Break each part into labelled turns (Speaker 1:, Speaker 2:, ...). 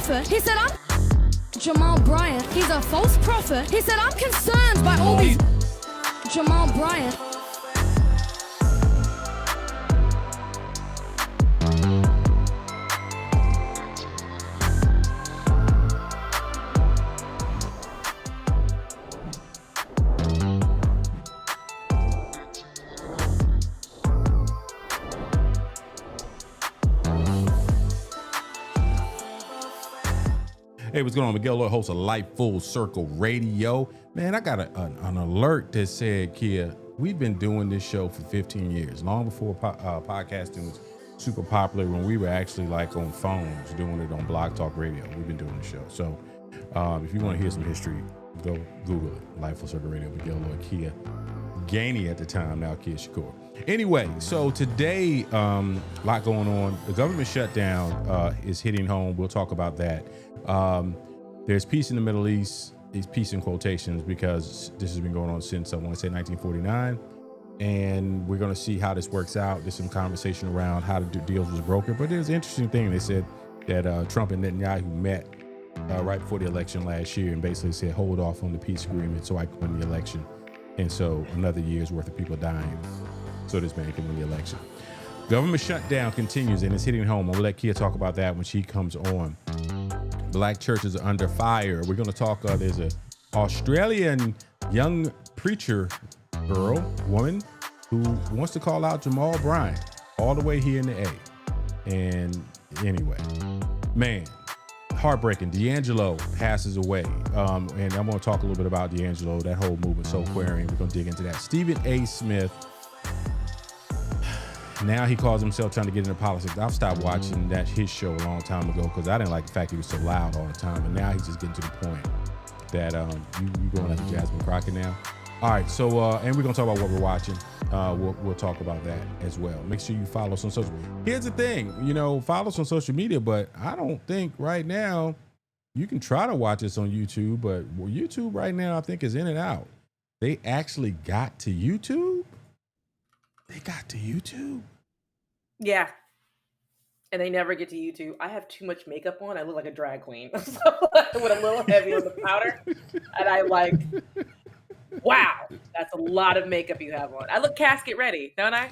Speaker 1: prophet. He said, I'm Jamal Bryant. He's a false prophet. He said, I'm concerned by all these Jamal Bryant.
Speaker 2: Hey, what's going on? Miguel Lloyd, host of Life Full Circle Radio. Man, I got an alert that said, Kia, we've been doing this show for 15 years, long before podcasting was super popular, when we were actually like on phones doing it on Blog Talk Radio. We've been doing the show. So if you want to hear some history, go Google it. Life Full Circle Radio, Miguel Lloyd, Kia Gainey at the time, now Kia Shakur. Anyway, so today, a lot going on. The government shutdown is hitting home. We'll talk about that. There's peace in the Middle East. It's peace in quotations because this has been going on since, I want to say, 1949. And we're going to see how this works out. There's some conversation around how to do deals with broker. But there's an interesting thing. They said that Trump and Netanyahu met right before the election last year and basically said, hold off on the peace agreement so I can win the election. And so another year's worth of people dying so this man can win the election. Government shutdown continues and it's hitting home. I'll let Kia talk about that when she comes on. Black churches are under fire. We're going to talk, there's an Australian young preacher woman, who wants to call out Jamal Bryant all the way here in the A. And anyway, man, heartbreaking. D'Angelo passes away. And I'm going to talk a little bit about D'Angelo, that whole movement, so querying. We're going to dig into that. Stephen A. Smith, now he calls himself trying to get into politics. I've stopped watching his show a long time ago because I didn't like the fact he was so loud all the time. And now he's just getting to the point that you going after Jasmine Crockett now. All right, so and we're gonna talk about what we're watching. We'll talk about that as well. Make sure you follow us on social. Here's the thing, follow us on social media, but I don't think right now you can try to watch us on YouTube, but YouTube right now I think is in and out. They actually got to YouTube. They got to YouTube.
Speaker 3: Yeah. And they never get to YouTube. I have too much makeup on. I look like a drag queen. So with a little heavy on the powder. And I like, wow, that's a lot of makeup you have on. I look casket ready, don't I?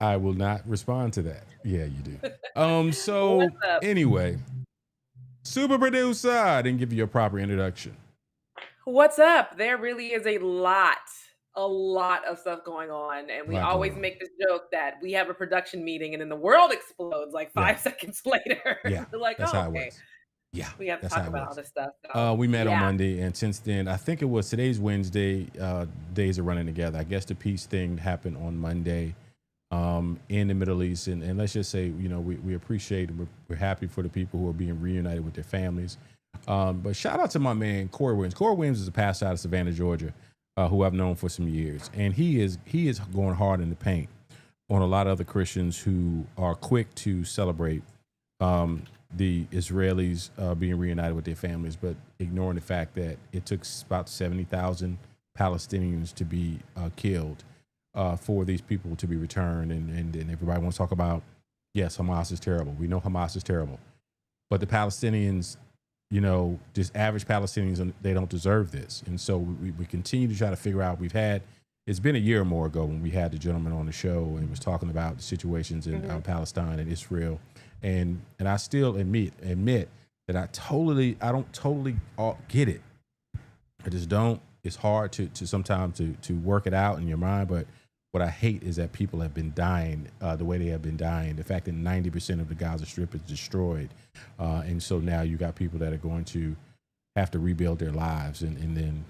Speaker 2: I will not respond to that. Yeah, you do. So anyway, super producer, I didn't give you a proper introduction.
Speaker 3: What's up? There really is a lot of stuff going on. And we always make this joke that we have a production meeting and then the world explodes like 5 seconds later.
Speaker 2: Yeah,
Speaker 3: They're like,
Speaker 2: that's
Speaker 3: oh,
Speaker 2: how it
Speaker 3: okay.
Speaker 2: works. Yeah,
Speaker 3: we have to talk about all this stuff.
Speaker 2: So. We met on Monday, and since then, I think it was today's Wednesday. Days are running together. I guess the peace thing happened on Monday in the Middle East. And let's just say, we appreciate and we're happy for the people who are being reunited with their families. But shout out to my man, Corey Williams. Corey Williams is a pastor out of Savannah, Georgia. Who I've known for some years, and he is going hard in the paint on a lot of other Christians who are quick to celebrate the Israelis being reunited with their families, but ignoring the fact that it took about 70,000 Palestinians to be killed for these people to be returned, and everybody wants to talk about, yes, Hamas is terrible. We know Hamas is terrible, but the Palestinians, just average Palestinians, they don't deserve this. And so we continue to try to figure out. It's been a year or more ago when we had the gentleman on the show and was talking about the situations in Palestine and Israel. And I still admit that I don't totally get it. I just don't. It's hard to sometimes to work it out in your mind. But what I hate is that people have been dying the way they have been dying. The fact that 90% of the Gaza Strip is destroyed. And so now you got people that are going to have to rebuild their lives, and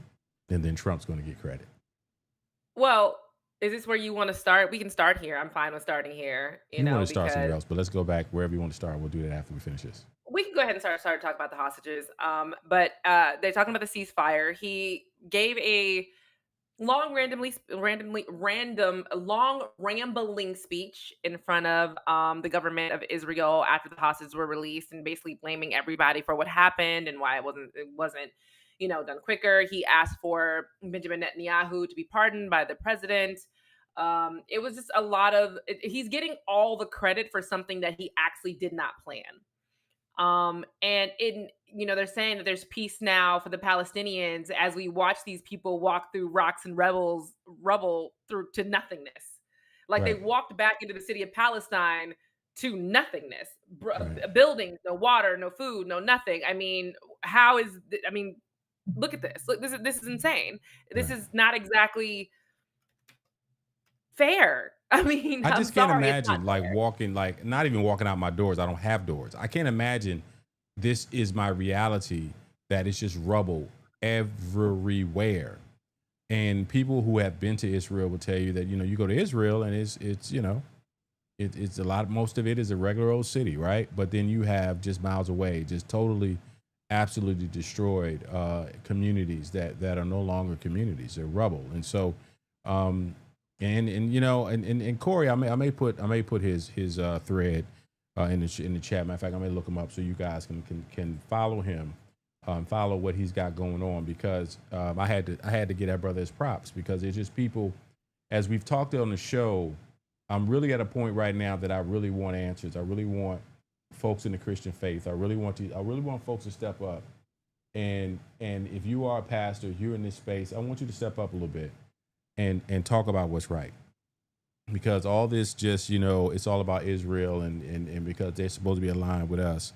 Speaker 2: then Trump's going to get credit.
Speaker 3: Well, is this where you want to start? We can start here. I'm fine with starting here.
Speaker 2: You want to start somewhere else, but let's go back wherever you want to start. We'll do that after we finish this.
Speaker 3: We can go ahead and start talking about the hostages. But they're talking about the ceasefire. He gave a long rambling speech in front of the government of Israel after the hostages were released, and basically blaming everybody for what happened and why it wasn't done quicker. He asked for Benjamin Netanyahu to be pardoned by the president. It was just a lot of, he's getting all the credit for something that he actually did not plan. And they're saying that there's peace now for the Palestinians as we watch these people walk through rocks and rubble through to nothingness. Like they
Speaker 2: Right.
Speaker 3: walked back into the city of Palestine to nothingness.
Speaker 2: Right.
Speaker 3: Buildings, no water, no food, no nothing. I mean, how is? I mean, look at this. Look, this is insane. This
Speaker 2: Right.
Speaker 3: is not exactly fair. I mean,
Speaker 2: I
Speaker 3: I'm
Speaker 2: just can't
Speaker 3: sorry, it's not
Speaker 2: imagine like
Speaker 3: fair.
Speaker 2: walking, like not even walking out my doors. I don't have doors. I can't imagine this is my reality, that it's just rubble everywhere. And people who have been to Israel will tell you that, you go to Israel and it's a lot, most of it is a regular old city, right? But then you have just miles away, just totally, absolutely destroyed communities that are no longer communities. They're rubble. And so, and Corey, I may put his thread in the chat. Matter of fact, I may look him up so you guys can follow him, follow what he's got going on, because I had to get that brother his props, because it's just people, as we've talked on the show. I'm really at a point right now that I really want answers. I really want folks in the Christian faith. I really want folks to step up. And if you are a pastor, you're in this space, I want you to step up a little bit and talk about what's right. Because all this just, it's all about Israel, and because they're supposed to be aligned with us,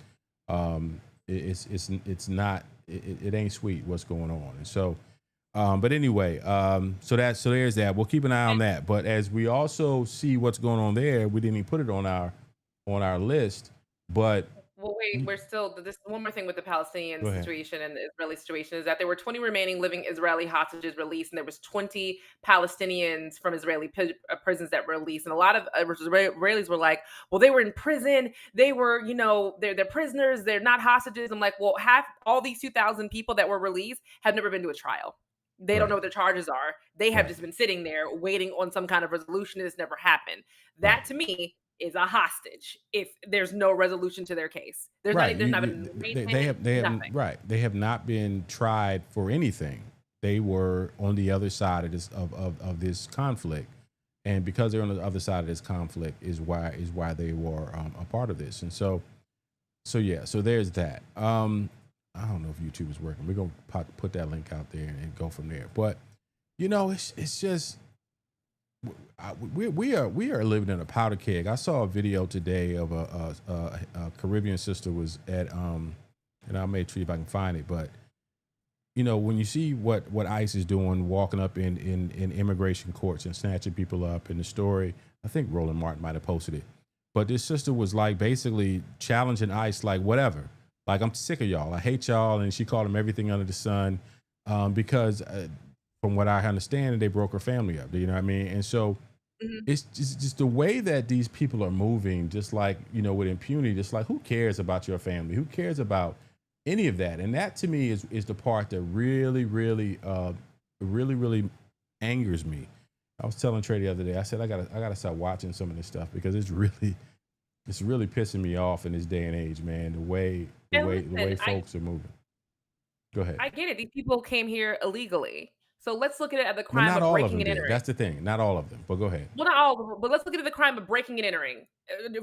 Speaker 2: it's not, it ain't sweet what's going on. And so, but anyway, so there's that. We'll keep an eye on that. But as we also see what's going on there, we didn't even put it on our list. But
Speaker 3: Well, wait, we're still this one more thing with the Palestinian
Speaker 2: go ahead.
Speaker 3: situation and the Israeli situation is that there were 20 remaining living Israeli hostages released, and there was 20 Palestinians from Israeli prisons that were released. And a lot of Israelis were like, "Well, they were in prison. They were, they're prisoners. They're not hostages." I'm like, "Well, half all these 2,000 people that were released have never been to a trial. They don't
Speaker 2: Right.
Speaker 3: know what their charges are. They have
Speaker 2: Right.
Speaker 3: just been sitting there waiting on some kind of resolution. This never happened.
Speaker 2: Right.
Speaker 3: That to me is a hostage if there's no resolution to their case. There's
Speaker 2: Right.
Speaker 3: not there's not been
Speaker 2: They have
Speaker 3: nothing.
Speaker 2: right. They have not been tried for anything. They were on the other side of this conflict, and because they're on the other side of this conflict is why they were a part of this. And so yeah. So there's that. I don't know if YouTube is working. We're gonna put that link out there and go from there. But it's just. We are living in a powder keg. I saw a video today of a Caribbean sister was at and I may see if I can find it, but when you see what ICE is doing, walking up in immigration courts and snatching people up, in the story, I think Roland Martin might have posted it, but this sister was like basically challenging ICE, like, whatever, like, I'm sick of y'all, I hate y'all, and she called them everything under the sun, because from what I understand, they broke her family up. You know what I mean? And so it's just the way that these people are moving, just like, with impunity, just like, who cares about your family? Who cares about any of that? And that to me is the part that really, really, really angers me. I was telling Trey the other day, I said, I gotta start watching some of this stuff, because it's really pissing me off in this day and age, man. The way folks are moving. Go ahead.
Speaker 3: I get it. These people came here illegally. So let's look at it as the
Speaker 2: Well,
Speaker 3: crime
Speaker 2: not
Speaker 3: of
Speaker 2: all of
Speaker 3: breaking
Speaker 2: them
Speaker 3: and
Speaker 2: did.
Speaker 3: entering.
Speaker 2: That's the thing. Not all of them. But go ahead.
Speaker 3: Well, not all of them, but let's look at the crime of breaking and entering.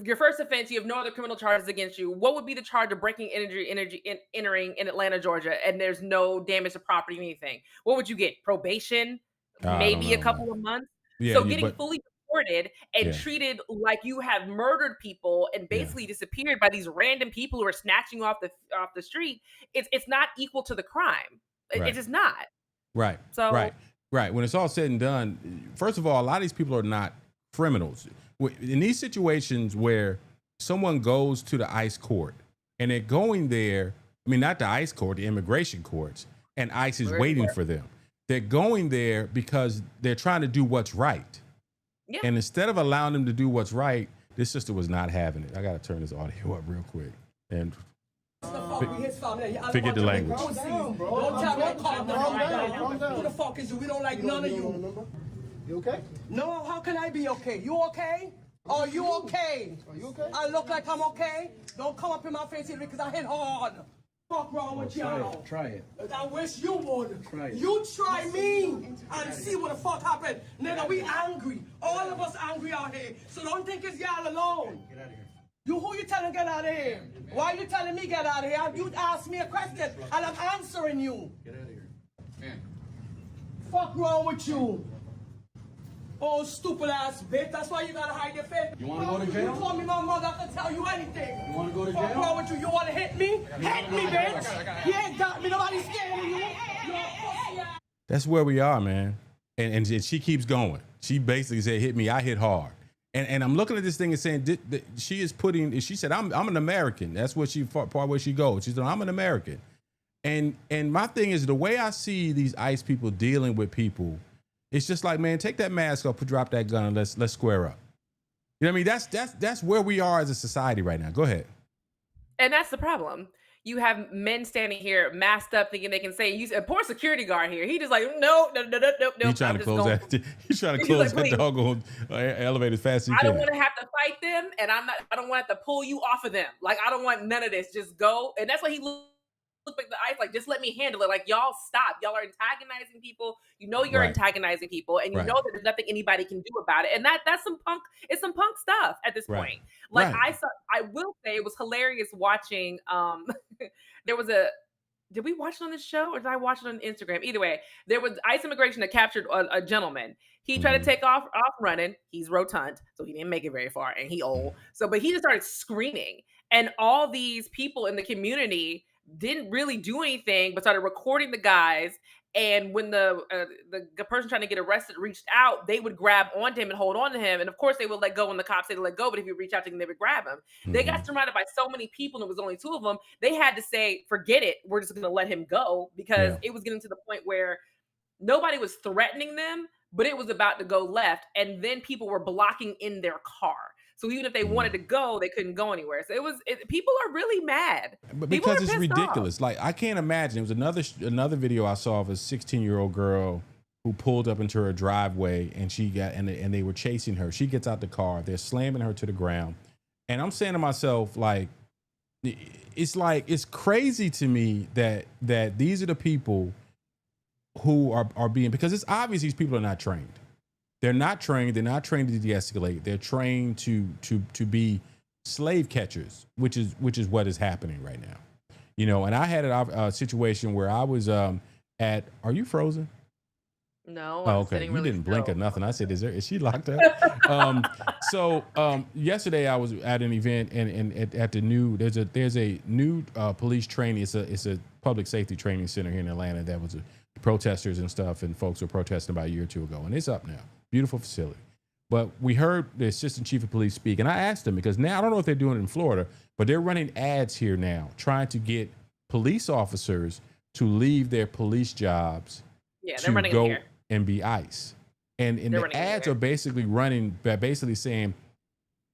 Speaker 3: Your first offense, you have no other criminal charges against you. What would be the charge of breaking entering in Atlanta, Georgia, and there's no damage to property or anything? What would you get? Probation?
Speaker 2: I don't
Speaker 3: Maybe a
Speaker 2: know,
Speaker 3: couple
Speaker 2: man.
Speaker 3: of months?
Speaker 2: Yeah,
Speaker 3: So getting fully deported and
Speaker 2: Yeah.
Speaker 3: treated like you have murdered people and basically disappeared by these random people who are snatching off the street, it's not equal to the crime.
Speaker 2: Right.
Speaker 3: It is not.
Speaker 2: Right.
Speaker 3: So
Speaker 2: Right. When it's all said and done, first of all, a lot of these people are not criminals. In these situations where someone goes to the ICE court and they're going there, I mean, not the ICE court, the immigration courts, and ICE is waiting for them. They're going there because they're trying to do what's right.
Speaker 3: Yeah.
Speaker 2: And instead of allowing them to do what's right, this sister was not having it. I got to turn this audio up real quick. And forget the language.
Speaker 4: Don't tell me calm down. Who the fuck is you? We don't like none of you.
Speaker 5: You okay?
Speaker 4: No, how can I be okay? You okay? Are you okay?
Speaker 5: Are you okay?
Speaker 4: I look like I'm okay? Don't come up in my face here because I hit hard. Fuck wrong with y'all?
Speaker 5: Try it.
Speaker 4: I wish you would.
Speaker 5: Try it.
Speaker 4: You try me and see what the fuck happened. Nigga, we angry. All of us angry out here. So don't think it's y'all alone.
Speaker 5: Get out of here.
Speaker 4: You who you telling get out of here? Why you telling me get out of here? You asked me a question and I'm answering you.
Speaker 5: Get out of here. Man.
Speaker 4: Fuck wrong with you? Oh, stupid ass bitch. That's why you gotta hide your face.
Speaker 5: You wanna go to jail?
Speaker 4: You told me my mother can tell you anything.
Speaker 5: You wanna go to
Speaker 4: Fuck
Speaker 5: jail?
Speaker 4: wrong with you? You wanna hit me? Hit me, bitch. You ain't got me. Nobody's scared of you. You're a pussy ass.
Speaker 2: That's where we are, man. And she keeps going. She basically said, hit me, I hit hard. And I'm looking at this thing and saying, she is putting, she said, I'm an American. That's what part where she goes. She said, I'm an American. And my thing is, the way I see these ICE people dealing with people, it's just like, man, take that mask off, drop that gun, and let's square up. You know what I mean? That's where we are as a society right now. Go ahead.
Speaker 3: And that's the problem. You have men standing here masked up thinking they can say, a poor security guard here. He just like, no.
Speaker 2: He's trying to close that. He's trying to close that doggone elevator as fast as he can.
Speaker 3: I don't want to have to fight them, and I don't want to pull you off of them. Like, I don't want none of this. Just go. And that's why he looked at the ICE like, just let me handle it. Like, y'all stop. Y'all are antagonizing people. You know you're antagonizing people, and you know that there's nothing anybody can do about it. And that's some punk. It's some punk stuff at this point. Like I will say it was hilarious watching. There was did we watch it on this show or did I watch it on Instagram? Either way, there was ICE immigration that captured a gentleman. He tried to take off running. He's rotund, so he didn't make it very far, and he old. But he just started screaming, and all these people in the community didn't really do anything but started recording the guys. And when the person trying to get arrested reached out, they would grab onto him and hold on to him. And of course, they would let go when the cops said to let go. But if you reach out to them, they would grab him. They got surrounded by so many people, and it was only two of them. They had to say, forget it. We're just going to let him go, because it was getting to the point where nobody was threatening them, but it was about to go left. And then people were blocking in their car. So even if they wanted to go, they couldn't go anywhere. So people are really mad.
Speaker 2: But because it's ridiculous. Like, I can't imagine. It was another video I saw of a 16-year-old girl who pulled up into her driveway, and and they were chasing her. She gets out the car. They're slamming her to the ground. And I'm saying to myself, like, it's crazy to me that these are the people who are being, because it's obvious these people are not trained. They're not trained. They're not trained to de-escalate. They're trained to be slave catchers, which is what is happening right now. You know, and I had a situation where I was are you frozen?
Speaker 3: No.
Speaker 2: Oh, okay. You didn't blink or nothing. I said, is she locked up? Yesterday I was at an event and at the new, there's a new police training. It's a public safety training center here in Atlanta that was protesters and stuff, and folks were protesting about a year or two ago, and it's up now. Beautiful facility. But we heard the assistant chief of police speak, and I asked him, because now I don't know if they're doing it in Florida, but they're running ads here now trying to get police officers to leave their police jobs to go and be ICE. And the ads are basically saying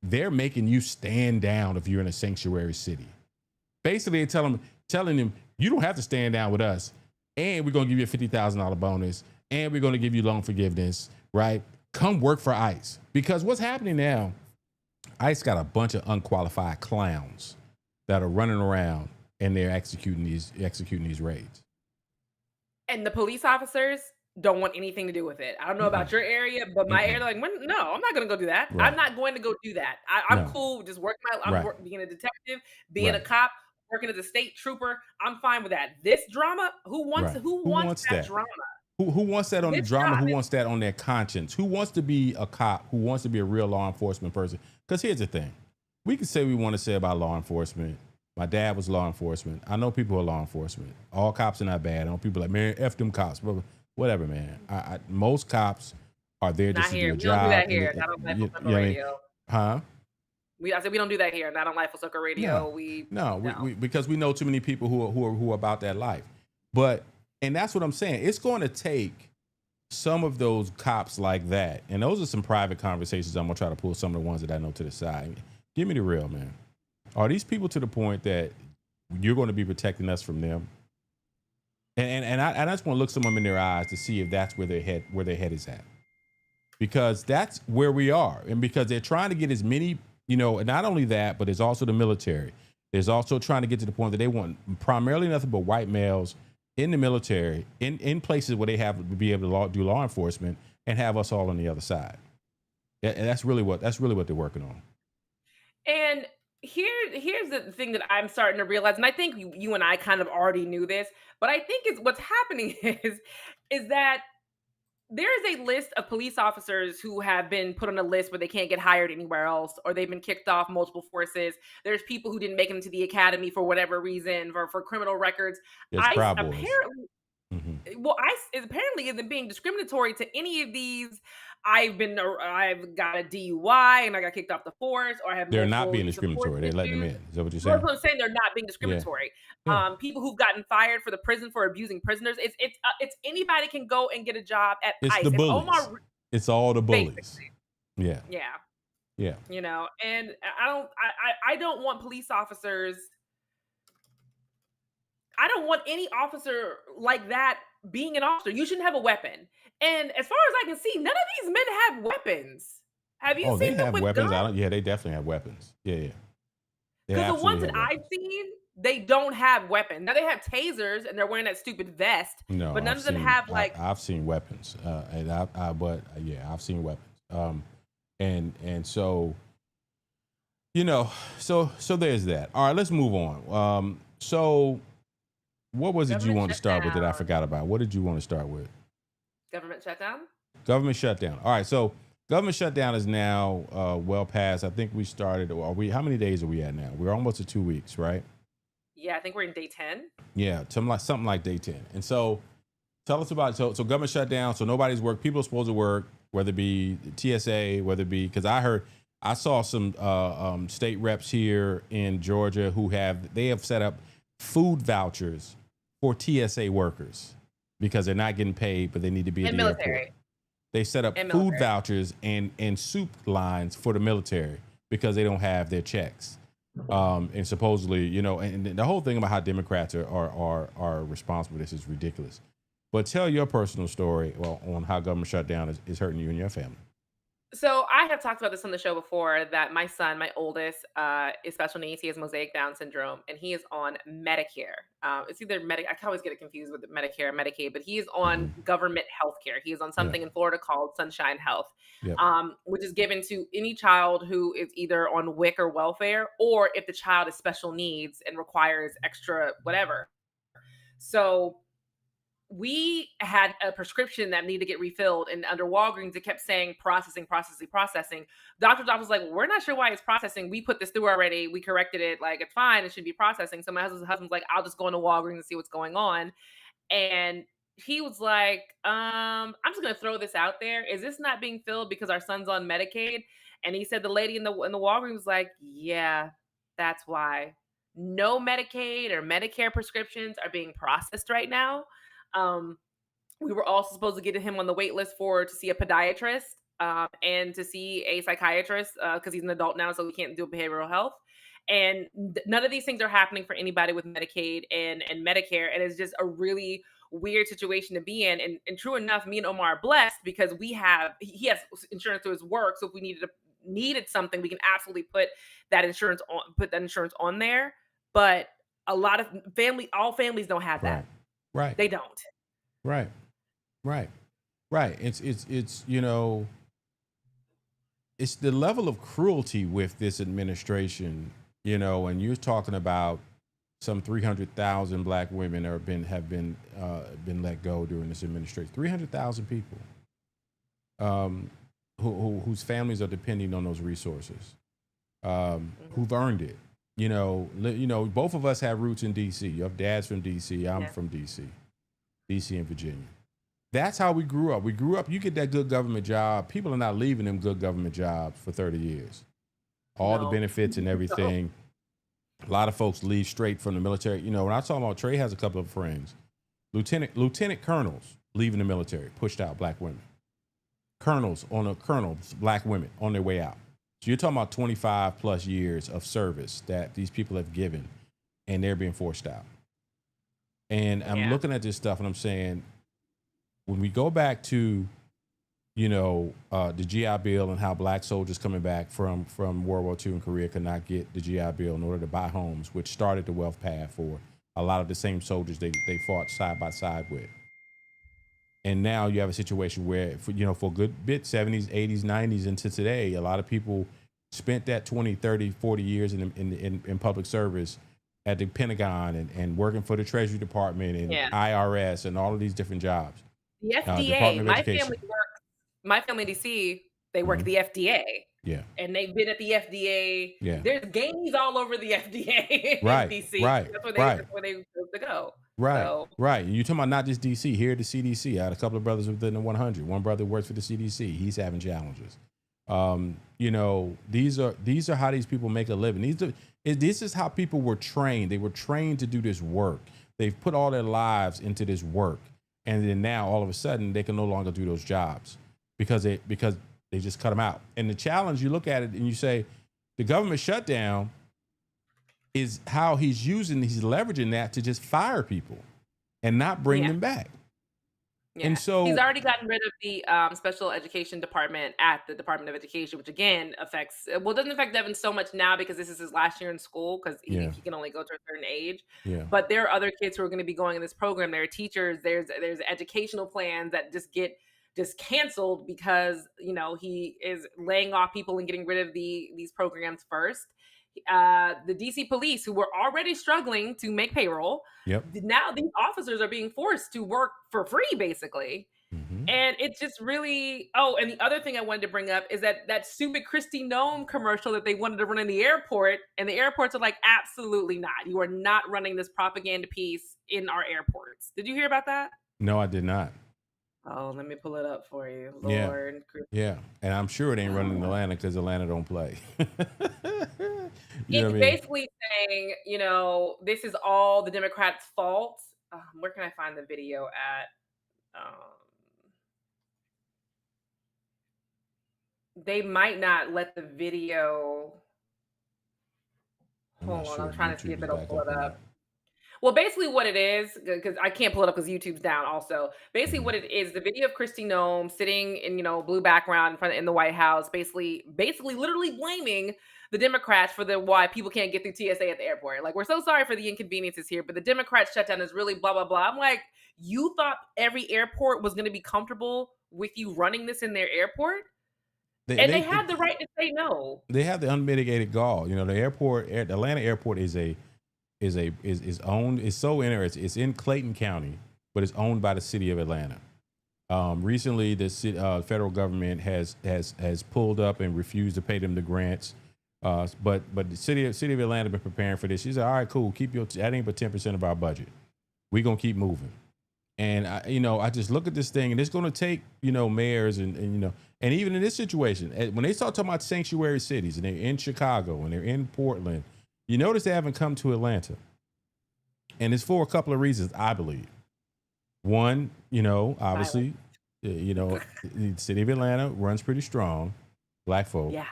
Speaker 2: they're making you stand down if you're in a sanctuary city. Basically, telling them, you don't have to stand down with us, and we're going to give you a $50,000 bonus, and we're going to give you loan forgiveness, right? Come work for ICE. Because what's happening now, ICE got a bunch of unqualified clowns that are running around, and they're executing these raids. And
Speaker 3: the police officers don't want anything to do with it. I don't know about your area, but my area, like, no, I'm not going to go do that. Right. I'm not going to go do that. I'm cool with just working being a detective, being a cop, working as a state trooper. I'm fine with that. This drama, who wants that drama?
Speaker 2: Who wants that on the drama? Who wants that on their conscience? Who wants to be a cop? Who wants to be a real law enforcement person? Because here's the thing. We can say we want to say about law enforcement. My dad was law enforcement. I know people who are law enforcement. All cops are not bad. I know people like, man, F them cops. Whatever, man. Most cops are there just to do a job.
Speaker 3: We don't do that here. Not on Life on Circle Radio.
Speaker 2: Huh?
Speaker 3: I said we don't do that here. Not on Life on Circle Radio.
Speaker 2: No. We because we know too many people who are about that life. And that's what I'm saying. It's going to take some of those cops like that. And those are some private conversations. I'm going to try to pull some of the ones that I know to the side. Give me the real, man. Are these people to the point that you're going to be protecting us from them? And I just want to look someone in their eyes to see if that's where their head is at. Because that's where we are. And because they're trying to get as many, and not only that, but there's also the military. There's also trying to get to the point that they want primarily nothing but white males in the military, in places where they have to be able to do law enforcement, and have us all on the other side. And that's really what they're working on.
Speaker 3: And Here's the thing that I'm starting to realize, and I think you and I kind of already knew this, but I think is what's happening is that there is a list of police officers who have been put on a list where they can't get hired anywhere else, or they've been kicked off multiple forces. There's people who didn't make it into the academy for whatever reason, for criminal records.
Speaker 2: There's
Speaker 3: ICE
Speaker 2: Proud Boys.
Speaker 3: apparently,
Speaker 2: Hmm.
Speaker 3: well, ICE apparently isn't being discriminatory to any of these. I've got a DUI and I got kicked off the force, or I have
Speaker 2: They're not
Speaker 3: multiple
Speaker 2: being
Speaker 3: use of force
Speaker 2: discriminatory. They're letting them
Speaker 3: issues.
Speaker 2: in. Is that what you're
Speaker 3: Well, that's
Speaker 2: saying?
Speaker 3: what I'm saying. They're not being
Speaker 2: Yeah.
Speaker 3: discriminatory.
Speaker 2: Yeah.
Speaker 3: People who've gotten fired for the prison for abusing prisoners. It's anybody can go and get a job at
Speaker 2: It's
Speaker 3: ICE.
Speaker 2: the
Speaker 3: If
Speaker 2: bullies. It's all the bullies.
Speaker 3: basically,
Speaker 2: Yeah.
Speaker 3: yeah,
Speaker 2: Yeah.
Speaker 3: and I don't want police officers. I don't want any officer like that being an officer. You shouldn't have a weapon. And as far as I can see, none of these men have weapons. Have you
Speaker 2: Oh, they
Speaker 3: seen them
Speaker 2: have
Speaker 3: with
Speaker 2: weapons.
Speaker 3: guns?
Speaker 2: Yeah, they definitely have weapons. Yeah, yeah. They
Speaker 3: Because the ones
Speaker 2: absolutely
Speaker 3: that
Speaker 2: have
Speaker 3: I've
Speaker 2: weapons.
Speaker 3: seen, they don't have weapons. Now they have tasers and they're wearing that stupid vest,
Speaker 2: No,
Speaker 3: but none of them have like.
Speaker 2: I've seen weapons, and but yeah, I've seen weapons. And so so there's that. All right, let's move on. So what was it you
Speaker 3: Government
Speaker 2: want to start with that I
Speaker 3: shutdown.
Speaker 2: forgot about? What did you want to start with?
Speaker 3: Government shutdown.
Speaker 2: Government shutdown. All right, so government shutdown is now well past. I think we started. Are we? How many days are we at now? We're almost at 2 weeks, right?
Speaker 3: Yeah, I think we're in day 10.
Speaker 2: Yeah, something like day 10. And so tell us about so government shutdown. So nobody's work. People are supposed to work, whether it be TSA, whether it be because I saw some state reps here in Georgia who they have set up food vouchers for TSA workers because they're not getting paid, but they need to be at
Speaker 3: And
Speaker 2: the
Speaker 3: military.
Speaker 2: airport. They set up
Speaker 3: And
Speaker 2: food
Speaker 3: military.
Speaker 2: vouchers and soup lines for the military because they don't have their checks. And supposedly, and the whole thing about how Democrats are responsible for this is ridiculous. But tell your personal story on how government shutdown is hurting you and your family.
Speaker 3: So I have talked about this on the show before that my son, my oldest, is special needs. He has mosaic Down syndrome, and he is on Medicare. It's either I can always get it confused with Medicare and Medicaid, but he is on government health care. He is on something in Florida called Sunshine Health,
Speaker 2: Yep.
Speaker 3: which is given to any child who is either on WIC or welfare, or if the child is special needs and requires extra whatever. So we had a prescription that needed to get refilled, and under Walgreens it kept saying processing. Doctor's office was like, we're not sure why it's processing. We put this through already, we corrected it, like it's fine, it should be processing. So my husband's like, I'll just go into Walgreens and see what's going on. And he was like, I'm just gonna throw this out there, is this not being filled because our son's on Medicaid? And he said the lady in the Walgreens was like, yeah, that's why no Medicaid or Medicare prescriptions are being processed right now. We were also supposed to get him on the wait list to see a podiatrist and to see a psychiatrist because he's an adult now, so we can't do behavioral health. And none of these things are happening for anybody with Medicaid and Medicare. And it's just a really weird situation to be in. And true enough, me and Omar are blessed because he has insurance through his work. So if we needed something, we can absolutely put that insurance on there. But a lot of all families don't have that.
Speaker 2: Right.
Speaker 3: They don't.
Speaker 2: Right. It's it's the level of cruelty with this administration, and you're talking about some 300,000 black women have been let go during this administration. 300,000 people whose families are depending on those resources, who've earned it. Both of us have roots in D.C. Your dad's from D.C. I'm from D.C. and Virginia. That's how we grew up. You get that good government job. People are not leaving them good government jobs for 30 years. All the benefits and everything. A lot of folks leave straight from the military. When I talk about Trey has a couple of friends, lieutenant colonels leaving the military, pushed out black women. Colonels, black women on their way out. So you're talking about 25 plus years of service that these people have given, and they're being forced out. And I'm looking at this stuff and I'm saying, when we go back to, the GI Bill and how black soldiers coming back from World War II in Korea could not get the GI Bill in order to buy homes, which started the wealth path for a lot of the same soldiers they fought side by side with. And now you have a situation where, for a good bit, 70s, 80s, 90s into today, a lot of people spent that 20, 30, 40 years in public service at the Pentagon and working for the Treasury Department and
Speaker 3: Yeah.
Speaker 2: IRS and all of these different jobs.
Speaker 3: The FDA.
Speaker 2: Department of
Speaker 3: My
Speaker 2: Education.
Speaker 3: family works. My family in DC. They work at the FDA.
Speaker 2: Yeah.
Speaker 3: And they've been at the FDA.
Speaker 2: Yeah.
Speaker 3: There's games all over the FDA
Speaker 2: Right,
Speaker 3: in DC.
Speaker 2: right,
Speaker 3: That's where they supposed to go.
Speaker 2: Right,
Speaker 3: So,
Speaker 2: right. You're talking about not just DC. Here at the CDC, I had a couple of brothers within the 100. One brother works for the CDC. He's having challenges. You know, these are how these people make a living. This is how people were trained. They were trained to do this work. They've put all their lives into this work, and then now all of a sudden they can no longer do those jobs because they just cut them out. And the challenge, you look at it and you say, the government shutdown is how he's leveraging that to just fire people and not bring them back.
Speaker 3: yeah.
Speaker 2: And so
Speaker 3: he's already gotten rid of the special education department at the Department of Education, which again doesn't affect Devin so much now because this is his last year in school because he can only go to a certain age.
Speaker 2: Yeah.
Speaker 3: But there are other kids who are going to be going in this program. There are teachers. There's educational plans that just get canceled because he is laying off people and getting rid of these programs first. The DC police, who were already struggling to make payroll, now these officers are being forced to work for free, basically. And it's just really, and the other thing I wanted to bring up is that stupid Christy gnome commercial that they wanted to run in the airport, and the airports are like, absolutely not. You are not running this propaganda piece in our airports. Did you hear about that?
Speaker 2: No, I did not.
Speaker 3: Oh, let me pull it up for you.
Speaker 2: Yeah.
Speaker 3: Lord.
Speaker 2: Yeah. And I'm sure it ain't running in Atlanta because Atlanta don't play.
Speaker 3: It's basically saying, this is all the Democrats' fault. Where can I find the video at? They might not let the video. Hold on, I'm trying to see if it'll pull it up. Well, basically what it is, because I can't pull it up because YouTube's down also. Basically what it is, the video of Christy Gnome sitting in, blue background in the White House, basically literally blaming the Democrats for why people can't get through TSA at the airport. Like, we're so sorry for the inconveniences here, but the Democrats shutdown is really blah, blah, blah. I'm like, you thought every airport was going to be comfortable with you running this in their airport? They had the right to say no.
Speaker 2: They have the unmitigated gall. The Atlanta airport is owned. It's so interesting. It's in Clayton County, but it's owned by the city of Atlanta. Recently, the federal government has pulled up and refused to pay them the grants. But the city of Atlanta been preparing for this. She said, "All right, cool. That ain't but 10% of our budget. We're gonna keep moving." And I just look at this thing, and it's gonna take mayors and even in this situation, when they start talking about sanctuary cities, and they're in Chicago and they're in Portland, you notice they haven't come to Atlanta, and it's for a couple of reasons, I believe. One, obviously, the city of Atlanta runs pretty strong, Black folk.
Speaker 3: Yeah.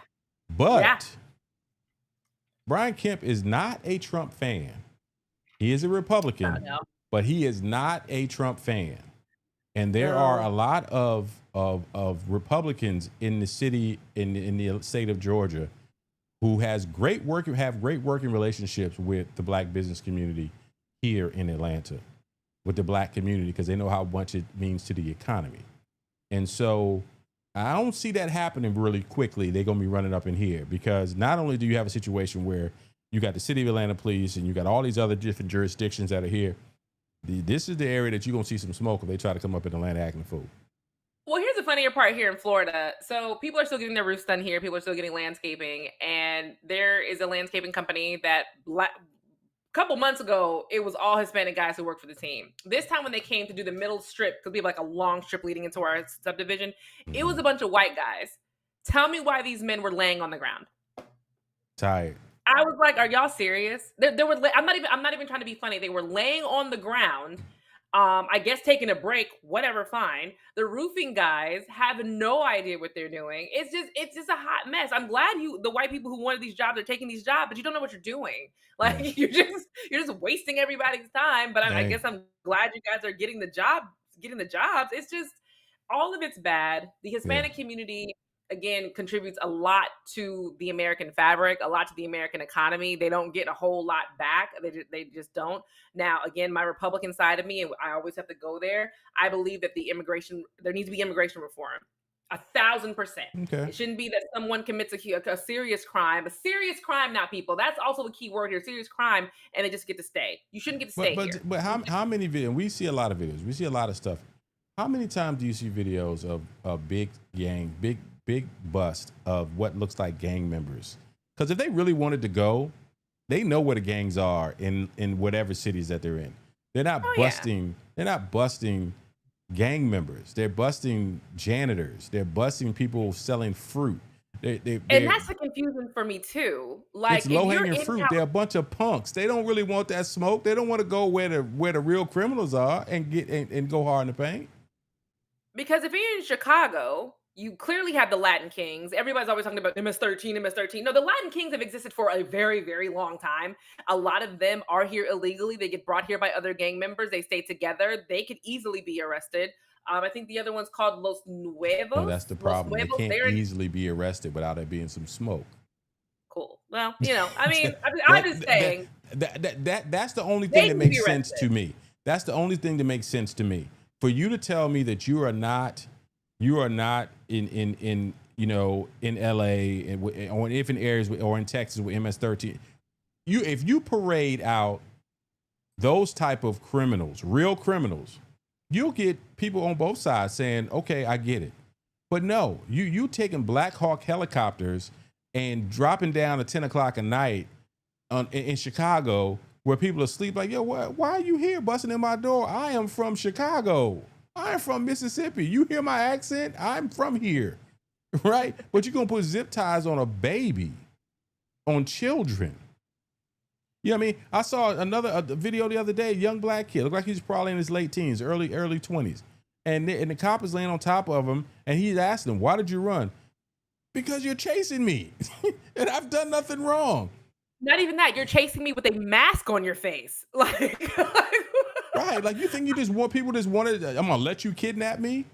Speaker 2: But Brian Kemp is not a Trump fan. He is a Republican, but he is not a Trump fan. And there are a lot of Republicans in the city, in the state of Georgia, who have great working relationships with the Black business community here in Atlanta, with the Black community, because they know how much it means to the economy. And so I don't see that happening really quickly. They're going to be running up in here, because not only do you have a situation where you got the city of Atlanta police and you got all these other different jurisdictions that are here, this is the area that you're going to see some smoke if they try to come up in Atlanta acting a fool.
Speaker 3: Well, here's the funnier part here in Florida. So people are still getting their roofs done here. People are still getting landscaping. And there is a landscaping company that a couple months ago, it was all Hispanic guys who worked for the team. This time when they came to do the middle strip, because we have like a long strip leading into our subdivision, it was a bunch of white guys. Tell me why these men were laying on the ground.
Speaker 2: Tired.
Speaker 3: I was like, are y'all serious? They were. I'm not even trying to be funny. They were laying on the ground. I guess taking a break, whatever, fine. The roofing guys have no idea what they're doing. It's just a hot mess. I'm glad the white people who wanted these jobs are taking these jobs, but you don't know what you're doing. Like you're just wasting everybody's time. But I guess I'm glad you guys are getting the jobs. It's just all of it's bad. The Hispanic community, again, contributes a lot to the American fabric, a lot to the American economy. They don't get a whole lot back. They just don't. Now, again, my Republican side of me, and I always have to go there, I believe that there needs to be immigration reform. 1,000%.
Speaker 2: Okay.
Speaker 3: It shouldn't be that someone commits a serious crime, not people. That's also a key word here, serious crime, and they just get to stay. You shouldn't get to stay here.
Speaker 2: But how many videos? We see a lot of videos. We see a lot of stuff. How many times do you see videos of big gang, big bust of what looks like gang members? Because if they really wanted to go, they know where the gangs are in whatever cities that they're in. They're not busting. They're not busting gang members. They're busting janitors. They're busting people selling fruit. And
Speaker 3: that's the confusion for me too. Like,
Speaker 2: it's low hanging fruit. They're a bunch of punks. They don't really want that smoke. They don't want to go where the real criminals are and get and go hard in the paint.
Speaker 3: Because if you're in Chicago, you clearly have the Latin Kings. Everybody's always talking about MS-13. No, the Latin Kings have existed for a very, very long time. A lot of them are here illegally. They get brought here by other gang members. They stay together. They could easily be arrested. I think the other one's called Los Nuevos.
Speaker 2: No, that's the problem. They can't easily be arrested without there being some smoke.
Speaker 3: Cool. Well, I mean, I'm just saying.
Speaker 2: That's the only thing that makes sense to me. That's the only thing that makes sense to me. For you to tell me that you are not in LA or if in areas or in Texas with MS-13, if you parade out those type of criminals, real criminals, you'll get people on both sides saying, okay, I get it. But no, you taking Black Hawk helicopters and dropping down at 10 o'clock at night in Chicago where people are asleep, like, yo, why are you here busting in my door? I am from Chicago. I am from Mississippi. You hear my accent? I'm from here, right? But you're going to put zip ties on a baby, on children. You know what I mean? I saw a video the other day, young black kid, looked like he's probably in his late teens, early 20s. And the cop is laying on top of him, and he's asking him, why did you run? Because you're chasing me, and I've done nothing wrong.
Speaker 3: Not even that. You're chasing me with a mask on your face. Like
Speaker 2: right. Like, you think people just wanted, I'm going to let you kidnap me?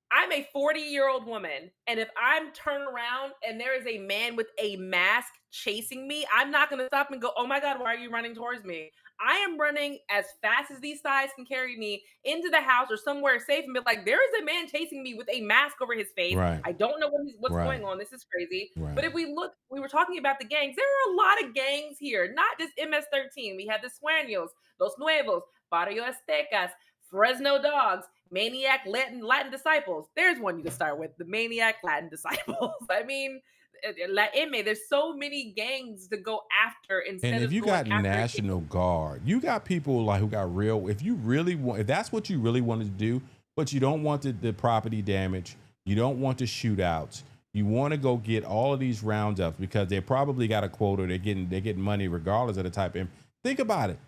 Speaker 3: I'm a 40-year-old woman, and if I'm turned around and there is a man with a mask chasing me, I'm not going to stop and go, oh my God, why are you running towards me? I am running as fast as these thighs can carry me into the house or somewhere safe and be like, there is a man chasing me with a mask over his face.
Speaker 2: Right.
Speaker 3: I don't know what's going on. This is crazy. Right. But if we were talking about the gangs. There are a lot of gangs here, not just MS-13. We have the Sueños, Los Nuevos, Barrio Aztecas, Fresno Dogs, Maniac Latin Disciples. There's one you can start with, the Maniac Latin Disciples. I mean, there's so many gangs to go after instead of.
Speaker 2: And if you got National Guard, you got people like who got real. If that's what you really wanted to do, but you don't want the property damage, you don't want the shootouts, you want to go get all of these roundups because they probably got a quota. They're getting money regardless of the type of. Think about it.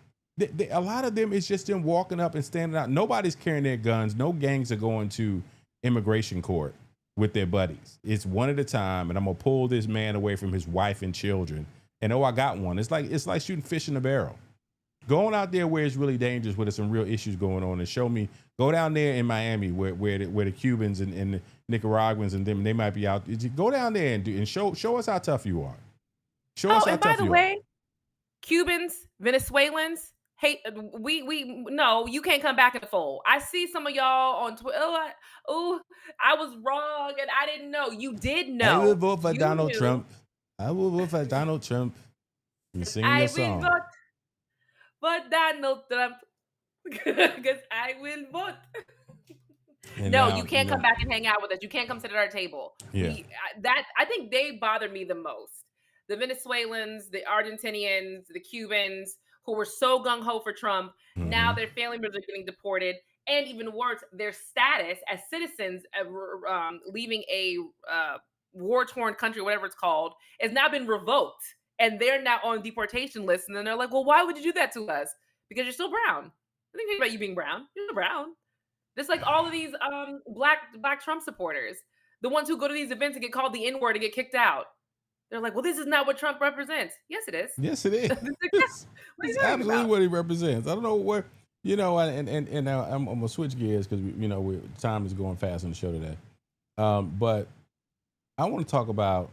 Speaker 2: A lot of them is just them walking up and standing out. Nobody's carrying their guns. No gangs are going to immigration court with their buddies. It's one at a time, and I'm gonna pull this man away from his wife and children. And I got one. It's like shooting fish in a barrel. Going out there where it's really dangerous, where there's some real issues going on, and show me. Go down there in Miami where the Cubans and the Nicaraguans and them, they might be out. Go down there and show us how tough you are. Show us how tough you are.
Speaker 3: By the way, Cubans, Venezuelans. Hey, no, you can't come back in the fold. I see some of y'all on Twitter. I was wrong and I didn't know. You did know.
Speaker 2: I will vote for Donald Trump. I will vote for Donald Trump. You singing your song.
Speaker 3: I will vote for Donald Trump because I will vote. You can't come back and hang out with us. You can't come sit at our table.
Speaker 2: Yeah.
Speaker 3: I think they bother me the most. The Venezuelans, the Argentinians, the Cubans, who were so gung-ho for Trump. Mm-hmm. Now their family members are getting deported. And even worse, their status as citizens leaving a war-torn country, whatever it's called, has now been revoked. And they're now on deportation lists. And then they're like, well, why would you do that to us? Because you're still brown. I think about you being brown. You're still brown. Just like all of these black Trump supporters. The ones who go to these events and get called the N-word and get kicked out. They're like, well, this is not what Trump represents. Yes, it is.
Speaker 2: Yes, it is. It's absolutely what he represents. I don't know where, and I'm going to switch gears because, time is going fast on the show today. But I want to talk about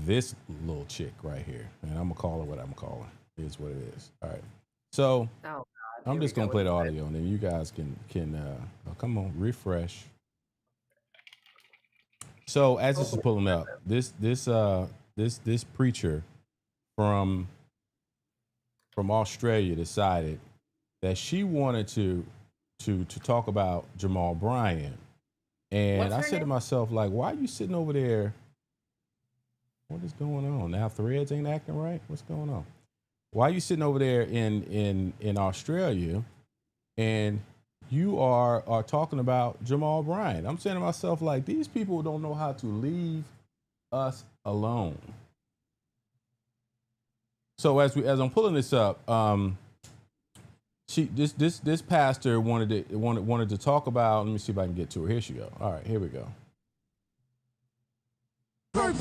Speaker 2: this little chick right here. And I'm going to call her what I'm going to call her. It is what it is. All right. So I'm just going to play the audio and then you guys can come on, refresh. So as this is pulling up, this preacher from Australia decided that she wanted to talk about Jamal Bryant. And I said to myself, like, why are you sitting over there? What is going on? Now Threads ain't acting right? What's going on? Why are you sitting over there in Australia and you are talking about Jamal Bryant? I'm saying to myself, like, these people don't know how to leave us alone. So as I'm pulling this up, this pastor wanted to talk about. Let me see if I can get to her. Here she go. All right, here we go.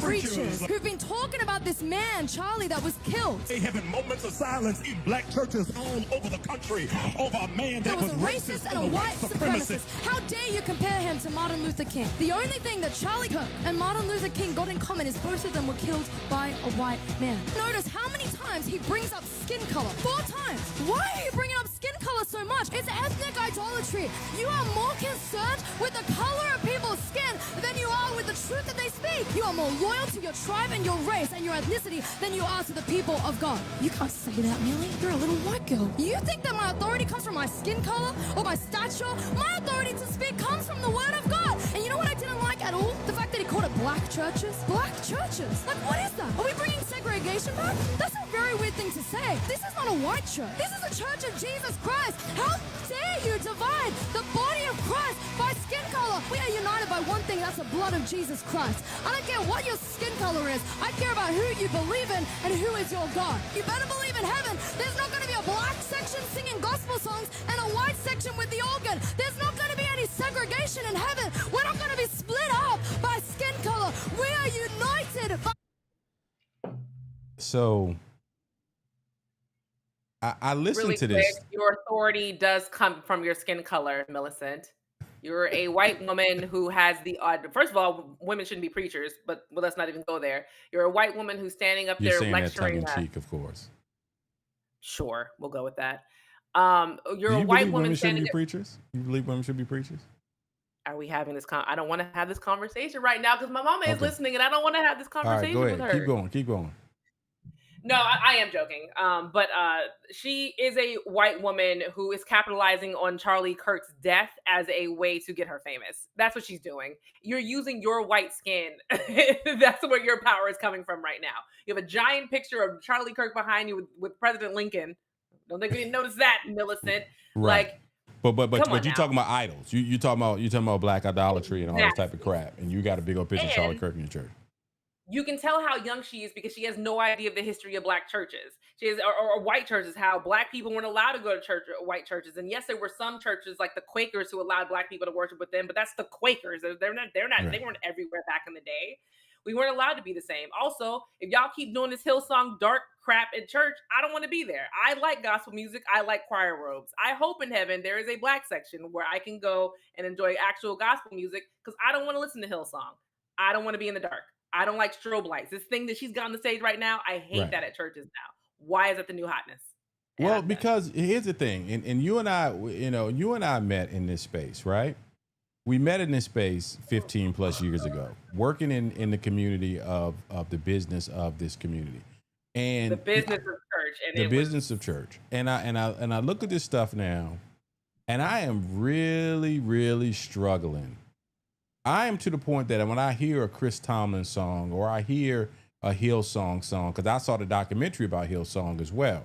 Speaker 1: Preachers who've been talking about this man, Charlie, that was killed.
Speaker 5: They having moments of silence in black churches all over the country over a man that
Speaker 1: was a racist and a white supremacist. How dare you compare him to Martin Luther King? The only thing that Charlie Kirk and Martin Luther King got in common is both of them were killed by a white man. Notice how many times he brings up skin color. 4 times. Why are you bringing up skin color so much? It's ethnic idolatry. You are more concerned with the color of people's skin than you are with the truth that they speak. You are more loyal to your tribe and your race and your ethnicity than you are to the people of God. You can't say that, Millie. You're a little white girl. You think that my authority comes from my skin color or my stature? My authority to speak comes from the word of God. And you know what I didn't like at all? The fact that he called it black churches. Black churches? Like, what is that? Are we bringing segregation back? That's a very weird thing to say. This is not a white church. This is a church of Jesus Christ. How dare you divide the body of Christ by skin color? We are united by one thing, that's the blood of Jesus Christ. I don't care what your skin color is. I care about who you believe in and who is your God. You better believe in heaven. There's not going to be a black section singing gospel songs and a white section with the organ. There's not going to be any segregation in heaven. We're not going to be split up by skin color. We are united by...
Speaker 2: So I listened
Speaker 3: really
Speaker 2: to
Speaker 3: quick,
Speaker 2: this.
Speaker 3: Your authority does come from your skin color, Millicent. You're a white woman who has the odd. First of all, women shouldn't be preachers, but let's not even go there. You're a white woman who's standing up
Speaker 2: You're
Speaker 3: there
Speaker 2: saying
Speaker 3: lecturing.
Speaker 2: that tongue in cheek, of course.
Speaker 3: Sure, we'll go with that.
Speaker 2: Do
Speaker 3: You're
Speaker 2: you
Speaker 3: a white
Speaker 2: believe
Speaker 3: woman
Speaker 2: women shouldn't
Speaker 3: standing.
Speaker 2: be preachers? You believe women should be preachers?
Speaker 3: Are we having this? I don't want to have this conversation right now because my mama is
Speaker 2: Okay.
Speaker 3: listening, and I don't want to have this
Speaker 2: All right,
Speaker 3: conversation
Speaker 2: go
Speaker 3: with
Speaker 2: ahead.
Speaker 3: her.
Speaker 2: Keep going.
Speaker 3: No, I am joking. But she is a white woman who is capitalizing on Charlie Kirk's death as a way to get her famous. That's what she's doing. You're using your white skin. That's where your power is coming from right now. You have a giant picture of Charlie Kirk behind you with President Lincoln. Don't think we didn't notice that, Millicent.
Speaker 2: Right.
Speaker 3: Like,
Speaker 2: but you talking about idols. You talking about black idolatry and all this type of
Speaker 3: Exactly.
Speaker 2: crap. And you got a big old picture of Charlie
Speaker 3: And
Speaker 2: Kirk in your church.
Speaker 3: you can tell how young she is because she has no idea of the history of black churches. She is, or white churches, how black people weren't allowed to go to church, white churches. And yes, there were some churches like the Quakers who allowed black people to worship with them, but that's the Quakers. They're not,
Speaker 2: Right.
Speaker 3: they weren't everywhere back in the day. We weren't allowed to be the same. Also, if y'all keep doing this Hillsong dark crap in church, I don't want to be there. I like gospel music. I like choir robes. I hope in heaven there is a black section where I can go and enjoy actual gospel music because I don't want to listen to Hillsong. I don't want to be in the dark. I don't like strobe lights. This thing that she's got on the stage right now, I hate
Speaker 2: Right.
Speaker 3: that at churches now. Why is that the new hotness? And
Speaker 2: Well,
Speaker 3: I'm done.
Speaker 2: because here's the thing, and you and I met in this space, right? We met in this space 15 plus years ago, working in the community of the business of this community, and
Speaker 3: the business of church, and
Speaker 2: the
Speaker 3: it
Speaker 2: business of church. And I look at this stuff now, and I am really struggling. I am to the point that when I hear a Chris Tomlin song or I hear a Hillsong song, because I saw the documentary about Hillsong as well,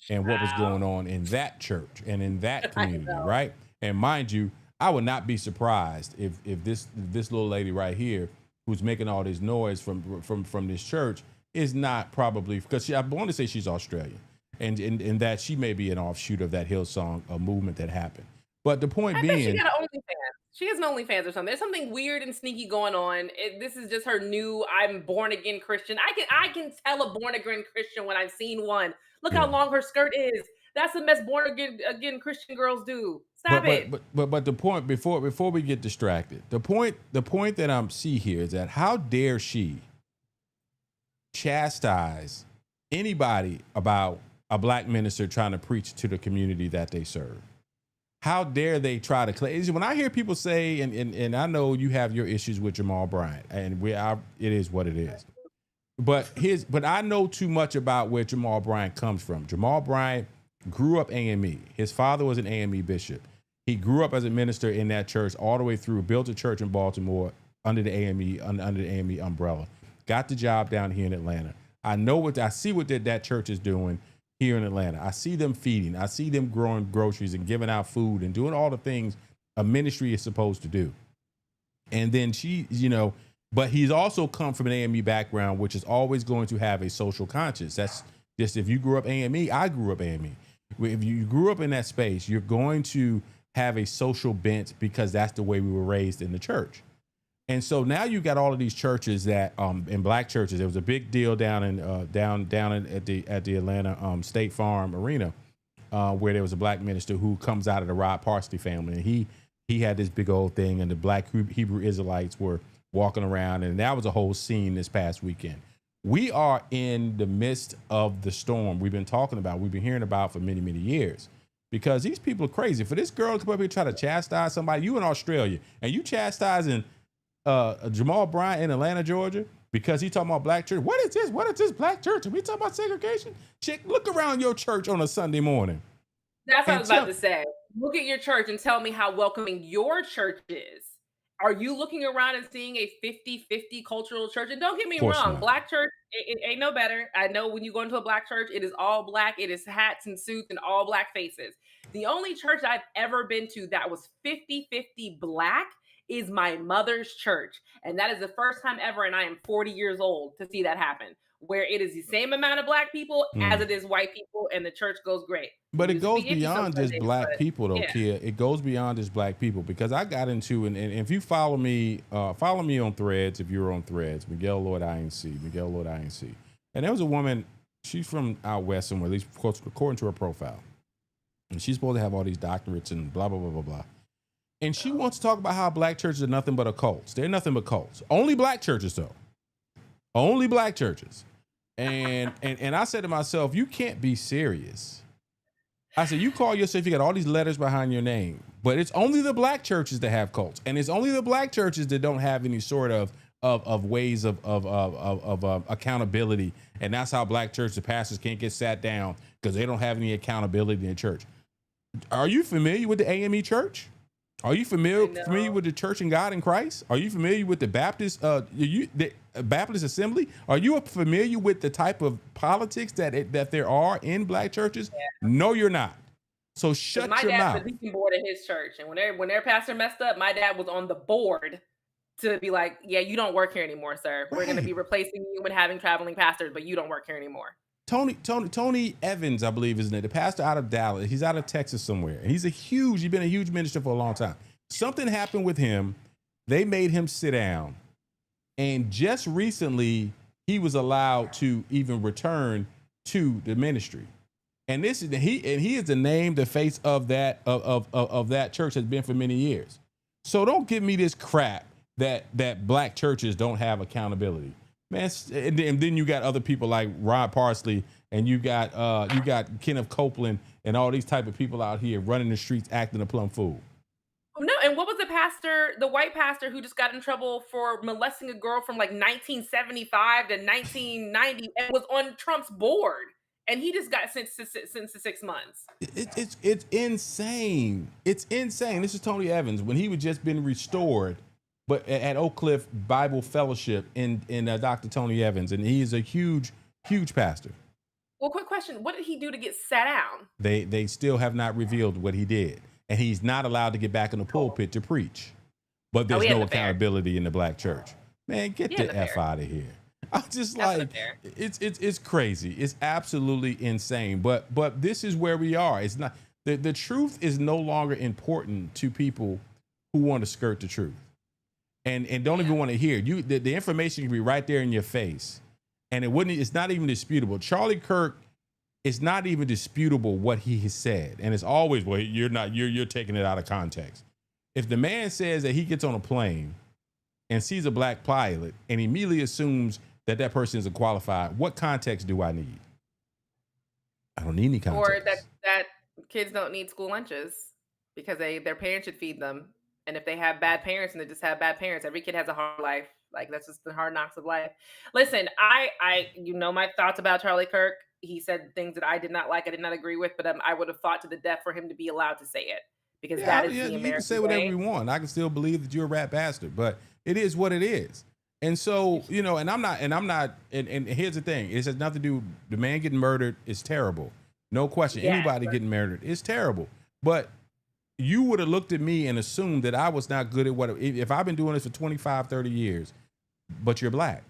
Speaker 2: and what was going on in that church and in that community, right? And mind you, I would not be surprised if this little lady right here, who's making all this noise from this church, is not probably, because I want to say she's Australian, and that she may be an offshoot of that Hillsong movement that happened. But the point
Speaker 3: I bet
Speaker 2: being,
Speaker 3: she got an OnlyFans. She has an OnlyFans or something. There's something weird and sneaky going on. This is just her new I'm born again Christian. I can tell a born again Christian when I've seen one. Look how long her skirt is. That's the best born again Christian girls do. Stop it.
Speaker 2: But the point before we get distracted, the point that I'm see here is that how dare she chastise anybody about a black minister trying to preach to the community that they serve? how dare they try to claim? When I hear people say, and I know you have your issues with Jamal Bryant, and it is what it is. But I know too much about where Jamal Bryant comes from. Jamal Bryant grew up AME. His father was an AME bishop. He grew up as a minister in that church all the way through, built a church in Baltimore under the AME umbrella. Got the job down here in Atlanta. I see what that church is doing here in Atlanta. I see them feeding. I see them growing groceries and giving out food and doing all the things a ministry is supposed to do. And then but he's also come from an AME background, which is always going to have a social conscience. That's just, if you grew up AME, I grew up AME. If you grew up in that space, you're going to have a social bent because that's the way we were raised in the church. And so now you got all of these churches that in black churches. There was a big deal down at the Atlanta State Farm Arena where there was a black minister who comes out of the Rod Parsley family, and he had this big old thing, and the black Hebrew Israelites were walking around, and that was a whole scene this past weekend. We are in the midst of the storm we've been talking about, we've been hearing about for many, many years, because these people are crazy. For this girl to come up here and try to chastise somebody, you in Australia, and you chastising Jamal Bryant in Atlanta, Georgia, because he talking about black church. What is this? What is this black church? Are we talking about segregation? Chick, look around your church on a Sunday morning.
Speaker 3: That's what I was about to say. Look at your church and tell me how welcoming your church is. Are you looking around and seeing a 50-50 cultural church? And don't get me wrong,
Speaker 2: not.
Speaker 3: black church, it ain't no better. I know when you go into a black church, it is all black. It is hats and suits and all black faces. The only church I've ever been to that was 50-50 black is my mother's church. And that is the first time ever, and I am 40 years old, to see that happen, where it is the same amount of black people as it is white people, and the church goes great.
Speaker 2: But it goes beyond just black people, though, Kia. It goes beyond just black people, because I got into, and if you follow me on Threads, if you're on Threads, Miguel Lord INC. And there was a woman, she's from out west somewhere, at least according to her profile. And she's supposed to have all these doctorates and blah, blah, blah, blah, blah. And she wants to talk about how black churches are nothing but a cults. They're nothing but cults. Only black churches, though. Only black churches. And I said to myself, you can't be serious. I said, you call yourself, you got all these letters behind your name, but it's only the black churches that have cults. And it's only the black churches that don't have any sort of ways of accountability. And that's how black churches, the pastors can't get sat down because they don't have any accountability in the church. Are you familiar with the AME church? Are you familiar with the Church in God in Christ? Are you familiar with the Baptist Baptist Assembly? Are you familiar with the type of politics that there are in black churches? Yeah. No, you're not. So shut your mouth. My dad was the deacon board at his church, and when their pastor messed up, my dad was on the board to be like, "Yeah, you don't work here anymore, sir. We're going to be replacing you and having traveling pastors, but you don't work here anymore." Tony Evans, I believe, isn't it? The pastor out of Dallas. He's out of Texas somewhere. And he's been a huge minister for a long time. Something happened with him. They made him sit down. And just recently, he was allowed to even return to the ministry. And he is the name, the face of that church has been for many years. So don't give me this crap that black churches don't have accountability. Man, and then you got other people like Rod Parsley, and you got Kenneth Copeland and all these type of people out here running the streets acting a plumb fool.
Speaker 3: No, and what was the white pastor who just got in trouble for molesting a girl from like 1975 to 1990 and was on Trump's board, and he just got sentenced to 6 months.
Speaker 2: It's insane. It's insane. This is Tony Evans when he was just been restored. But at Oak Cliff Bible Fellowship in Dr. Tony Evans, and he is a huge pastor.
Speaker 3: Well, quick question: what did he do to get sat down?
Speaker 2: They still have not revealed what he did, and he's not allowed to get back in the pulpit to preach. But there's no accountability in the black church. Man, get the F out of here. I'm just like, it's crazy. It's absolutely insane. But this is where we are. It's not the truth is no longer important to people who want to skirt the truth. And don't even want to hear you. The information can be right there in your face, and it's not even disputable. Charlie Kirk, it's not even disputable what he has said, and it's always, well, you're taking it out of context. If the man says that he gets on a plane and sees a black pilot and immediately assumes that person is qualified, what context do I need? I don't need any context.
Speaker 3: Or that kids don't need school lunches. because their parents should feed them. And if they have bad parents and they just have bad parents, every kid has a hard life. Like that's just the hard knocks of life. Listen, I you know my thoughts about Charlie Kirk. He said things that I did not like, I did not agree with, but I would have fought to the death for him to be allowed to say it because that is the American
Speaker 2: you can say whatever
Speaker 3: way.
Speaker 2: you want. I can still believe that you're a rat bastard, but it is what it is. And so, you know, and here's the thing. It has nothing to do, the man getting murdered is terrible. No question.
Speaker 3: Yeah,
Speaker 2: Anybody
Speaker 3: but-
Speaker 2: getting murdered is terrible. But you would have looked at me and assumed that I was not good at if I've been doing this for 25, 30 years, but you're black.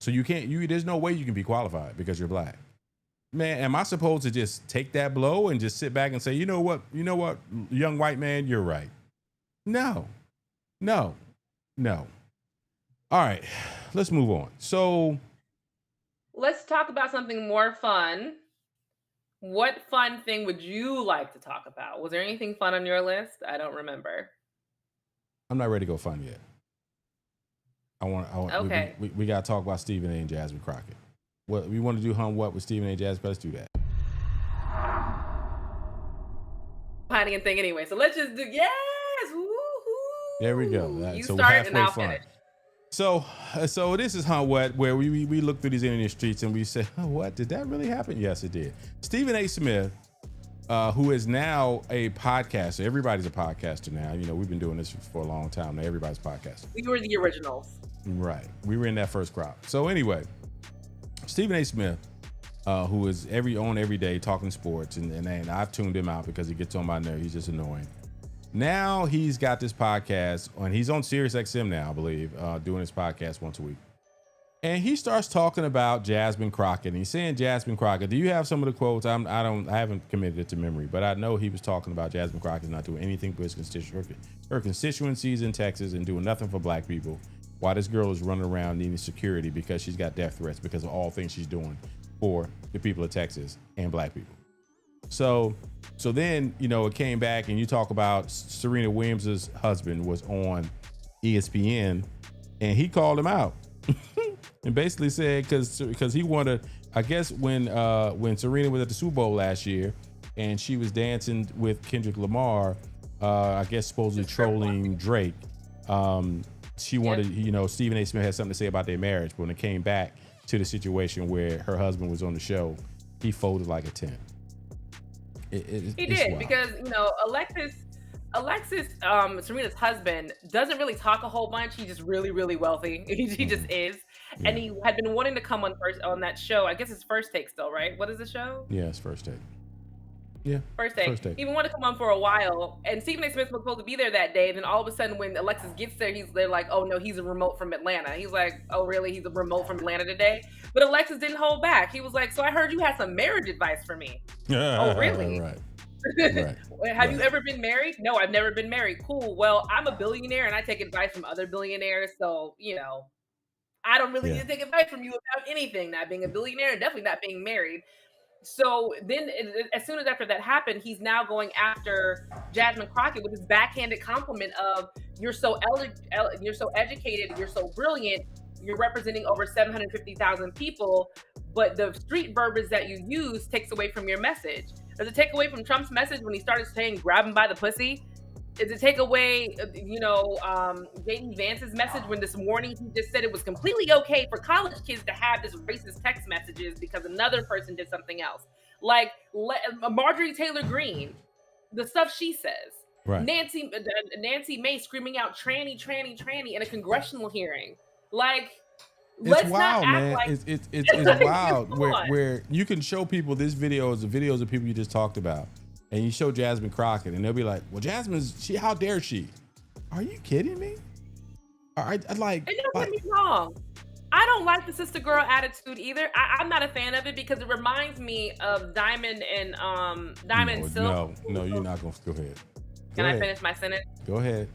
Speaker 2: So there's no way you can be qualified because you're black. Man, am I supposed to just take that blow and just sit back and say, you know what, young white man, you're right? No. All right, let's move on. So
Speaker 3: Let's talk about something more fun. What fun thing would you like to talk about? Was there anything fun on your list? I don't remember.
Speaker 2: I'm not ready to go fun yet.
Speaker 3: Okay.
Speaker 2: We got to talk about Stephen A. and Jasmine Crockett. What we want to do, what with Stephen A. and Jasmine? Let's do that.
Speaker 3: Hiding and thing anyway. So let's just do yes. Woo-hoo.
Speaker 2: There we go.
Speaker 3: You
Speaker 2: So we're
Speaker 3: start and
Speaker 2: halfway
Speaker 3: I'll
Speaker 2: fun.
Speaker 3: finish.
Speaker 2: So this is where we look through these internet streets and we say, what, did that really happen? Yes, it did. Stephen A. Smith, who is now a podcaster. Everybody's a podcaster now. You know, we've been doing this for a long time now. Everybody's a podcaster.
Speaker 3: We were the originals.
Speaker 2: Right. We were in that first crowd. So anyway, Stephen A. Smith, who is on every day talking sports, and I've tuned him out because he gets on my nerve. He's just annoying. Now he's got this podcast, and he's on Sirius XM now, I believe, doing his podcast once a week. And he starts talking about Jasmine Crockett, and he's saying Jasmine Crockett. Do you have some of the quotes? I haven't committed it to memory, but I know he was talking about Jasmine Crockett not doing anything for her constituencies in Texas and doing nothing for black people, while this girl is running around needing security because she's got death threats because of all things she's doing for the people of Texas and black people. So then, you know, it came back and you talk about Serena Williams' husband was on ESPN and he called him out and basically said, because he wanted, I guess when Serena was at the Super Bowl last year and she was dancing with Kendrick Lamar, I guess supposedly trolling Drake. She wanted, you know, Stephen A. Smith had something to say about their marriage, but when it came back to the situation where her husband was on the show, he folded like a tent.
Speaker 3: He did, because, you know, Alexis, Serena's husband, doesn't really talk a whole bunch. He's just really, really wealthy. He just is. Yeah. And he had been wanting to come on that show. I guess it's First Take still, right? What is the show?
Speaker 2: Yeah, it's First Take. Yeah.
Speaker 3: First Take. He even wanted to come on for a while. And Stephen A. Smith was supposed to be there that day. And then all of a sudden when Alexis gets there, they're like, oh no, he's a remote from Atlanta. He's like, oh really? He's a remote from Atlanta today? But Alexis didn't hold back. He was like, so I heard you had some marriage advice for me. Oh really?
Speaker 2: Right.
Speaker 3: Have you ever been married? No, I've never been married. Cool. Well, I'm a billionaire and I take advice from other billionaires. So, you know, I don't really need to take advice from you about anything, not being a billionaire and definitely not being married. So then as soon as after that happened, he's now going after Jasmine Crockett with his backhanded compliment of you're so educated, you're so brilliant, you're representing over 750,000 people, but the street verbiage that you use takes away from your message. Does it take away from Trump's message when he started saying grab him by the pussy? Does it take away, J.D. Vance's message when this morning he just said it was completely okay for college kids to have this racist text messages because another person did something else? Like Marjorie Taylor Greene, the stuff she says.
Speaker 2: Right.
Speaker 3: Nancy May screaming out tranny in a congressional hearing. Like,
Speaker 2: it's wild, man. Like it's wild where you can show people the videos of people you just talked about. And you show Jasmine Crockett, and they'll be like, "Well, how dare she? Are you kidding me?" And don't
Speaker 3: get me wrong, I don't like the sister girl attitude either. I'm not a fan of it because it reminds me of Diamond and Silk.
Speaker 2: No, you're not gonna. Go ahead.
Speaker 3: Can I finish my sentence?
Speaker 2: Go ahead.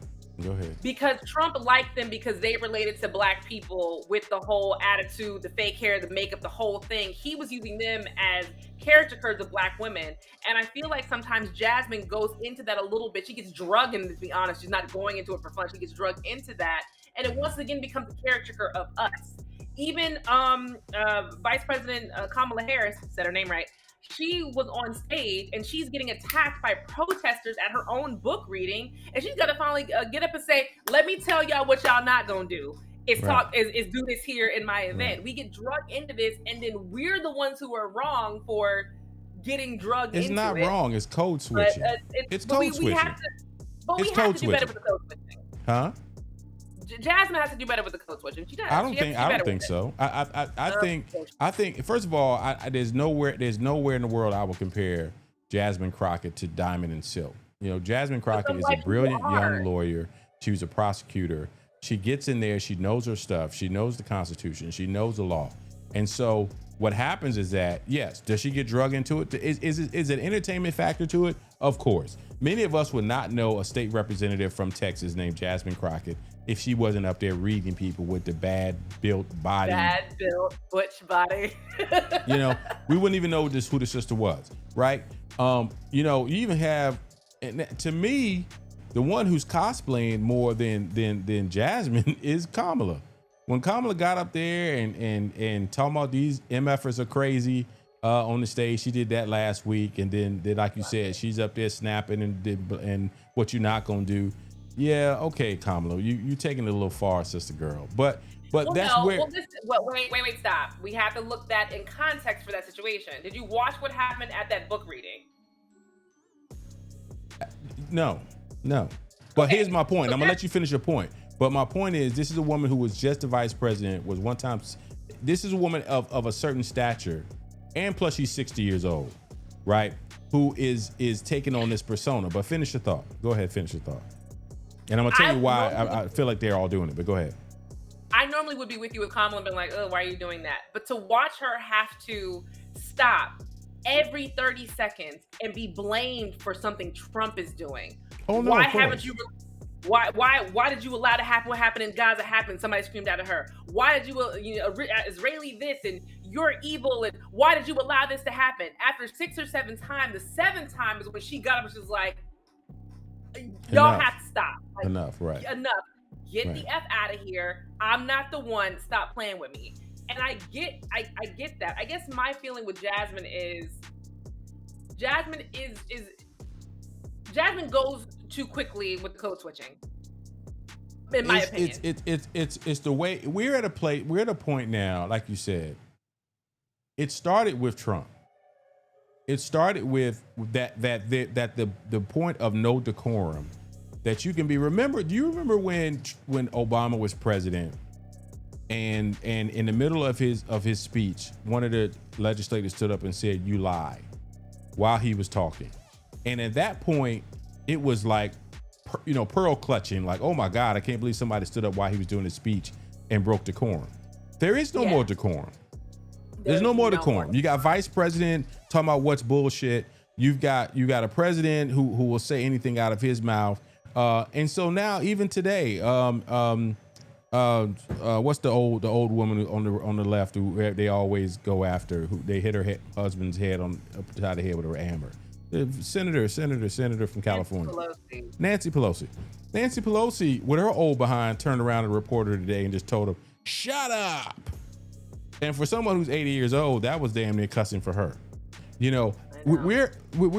Speaker 3: Because Trump liked them because they related to black people with the whole attitude, the fake hair, the makeup, the whole thing. He was using them as caricatures of black women. And I feel like sometimes Jasmine goes into that a little bit. She gets drugged in, to be honest. She's not going into it for fun. She gets drugged into that. And it once again becomes a caricature of us. Even Vice President Kamala Harris, said her name right, she was on stage and she's getting attacked by protesters at her own book reading, and she's gonna finally get up and say, "Let me tell y'all what y'all not gonna do. Is do this here in my event." Right. We get drugged into this, and then we're the ones who are wrong for getting drugged into it.
Speaker 2: It's not wrong. It's code switching. It's code switching. We have to do better with the code switching. Huh?
Speaker 3: Jasmine has to do better with the code switching. She does.
Speaker 2: I don't think so. I think first of all, there's nowhere in the world I would compare Jasmine Crockett to Diamond and Silk. You know, Jasmine Crockett is a brilliant young lawyer. She was a prosecutor. She gets in there. She knows her stuff. She knows the Constitution. She knows the law. And so what happens is that, yes, does she get drugged into it? Is an entertainment factor to it? Of course. Many of us would not know a state representative from Texas named Jasmine Crockett if she wasn't up there reading people with the bad-built body.
Speaker 3: Bad-built butch body.
Speaker 2: You know, we wouldn't even know who the sister was, right? You know, you even have, to me, the one who's cosplaying more than Jasmine is Kamala. When Kamala got up there and talking about these MFers are crazy on the stage, she did that last week, and then like you said, she's up there snapping and what you're not gonna do. Yeah, okay, Kamala, you taking it a little far, sister girl. But that's where.
Speaker 3: Wait, stop. We have to look that in context for that situation. Did you watch what happened at that book reading?
Speaker 2: No. But here's my point. I'm gonna let you finish your point. But my point is, this is a woman who was just the vice president, was one time. This is a woman of a certain stature, and plus she's 60 years old, right? Who is taking on this persona. But finish your thought. Go ahead, finish your thought. And I'm gonna tell you why I feel like they're all doing it, but go ahead.
Speaker 3: I normally would be with you with Kamala and being like, oh, why are you doing that? But to watch her have to stop every 30 seconds and be blamed for something Trump is doing.
Speaker 2: Oh no!
Speaker 3: Why haven't you? Why did you allow to happen? What happened in Gaza happened? Somebody screamed out at her. Why did you Israeli this and you're evil, and why did you allow this to happen? After 6 or 7 times, the 7th time is when she got up and she was like, y'all have to stop. Like,
Speaker 2: enough.
Speaker 3: Get the F out of here. I'm not the one. Stop playing with me. And I get that. I guess my feeling with Jasmine is Jasmine goes too quickly with the code switching. In my opinion.
Speaker 2: It's the way we're at a point now, like you said. It started with Trump. It started with the point of no decorum that you can be. Do you remember when Obama was president and in the middle of his speech, one of the legislators stood up and said, "You lie," while he was talking. And at that point, it was like, pearl clutching, like, oh my God, I can't believe somebody stood up while he was doing his speech and broke decorum. There is no more decorum. There's no more decorum. You got vice president talking about what's bullshit. You got a president who will say anything out of his mouth. And so now, even today, what's the old woman on the left who they always go after? Who they hit her husband's head upside the head with her hammer. Senator from California. Nancy Pelosi. Nancy Pelosi, with her old behind, turned around to a reporter today and just told him, "Shut up." And for someone who's 80 years old, that was damn near cussing for her. You know, we're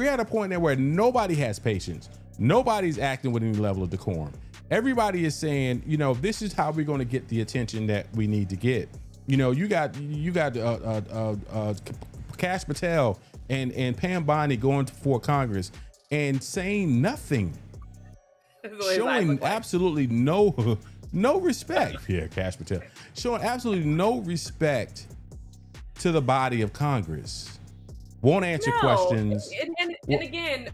Speaker 2: at a point now where nobody has patience. Nobody's acting with any level of decorum. Everybody is saying, this is how we're going to get the attention that we need to get. You got Kash Patel and Pam Bondi going for Congress and saying nothing, showing absolutely no respect. Yeah, Kash Patel showing absolutely no respect to the body of Congress. Won't answer questions.
Speaker 3: And again,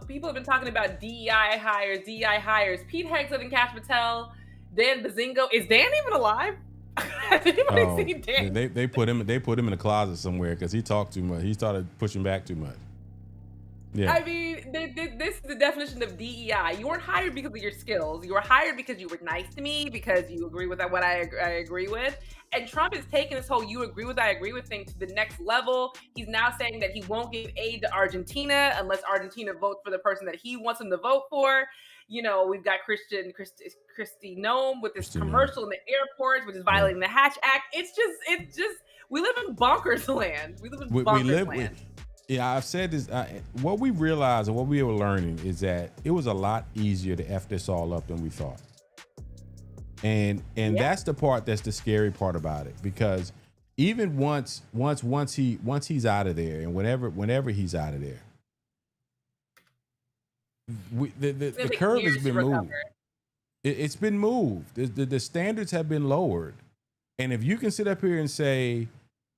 Speaker 3: people have been talking about DEI hires. Pete Hegseth and Kash Patel, Dan Bazingo. Is Dan even alive? Has anybody seen Dan?
Speaker 2: They put him in a closet somewhere because he talked too much. He started pushing back too much. Yeah.
Speaker 3: I mean, this is the definition of DEI. You weren't hired because of your skills. You were hired because you were nice to me, because you agree with what I agree with. And Trump is taking this whole "you agree with, I agree with" thing to the next level. He's now saying that he won't give aid to Argentina unless Argentina votes for the person that he wants them to vote for. We've got Christy Gnome with this commercial in the airports, which is violating the Hatch Act. It's just we live in bonkers land. We live in bonkers land.
Speaker 2: Yeah, I've said this. What we realized and what we were learning is that it was a lot easier to F this all up than we thought. And that's the part that's the scary part about it, because even once he's out of there, and whenever he's out of there, the curve has been moved. It's been moved. The standards have been lowered. And if you can sit up here and say,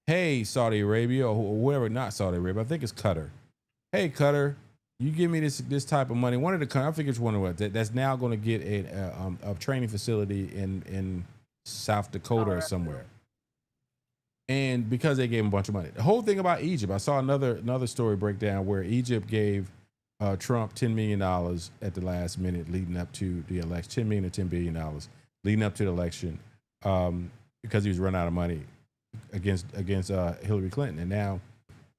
Speaker 2: hey, Saudi Arabia, or whoever, not Saudi Arabia, I think it's Qatar. Hey, Qatar, you give me this type of money. One of the countries, I think it's one of what that's now going to get a training facility in South Dakota or somewhere. And because they gave him a bunch of money. The whole thing about Egypt, I saw another story breakdown where Egypt gave Trump $10 million at the last minute leading up to the election, $10 million or $10 billion leading up to the election, because he was running out of money against Hillary Clinton. And now,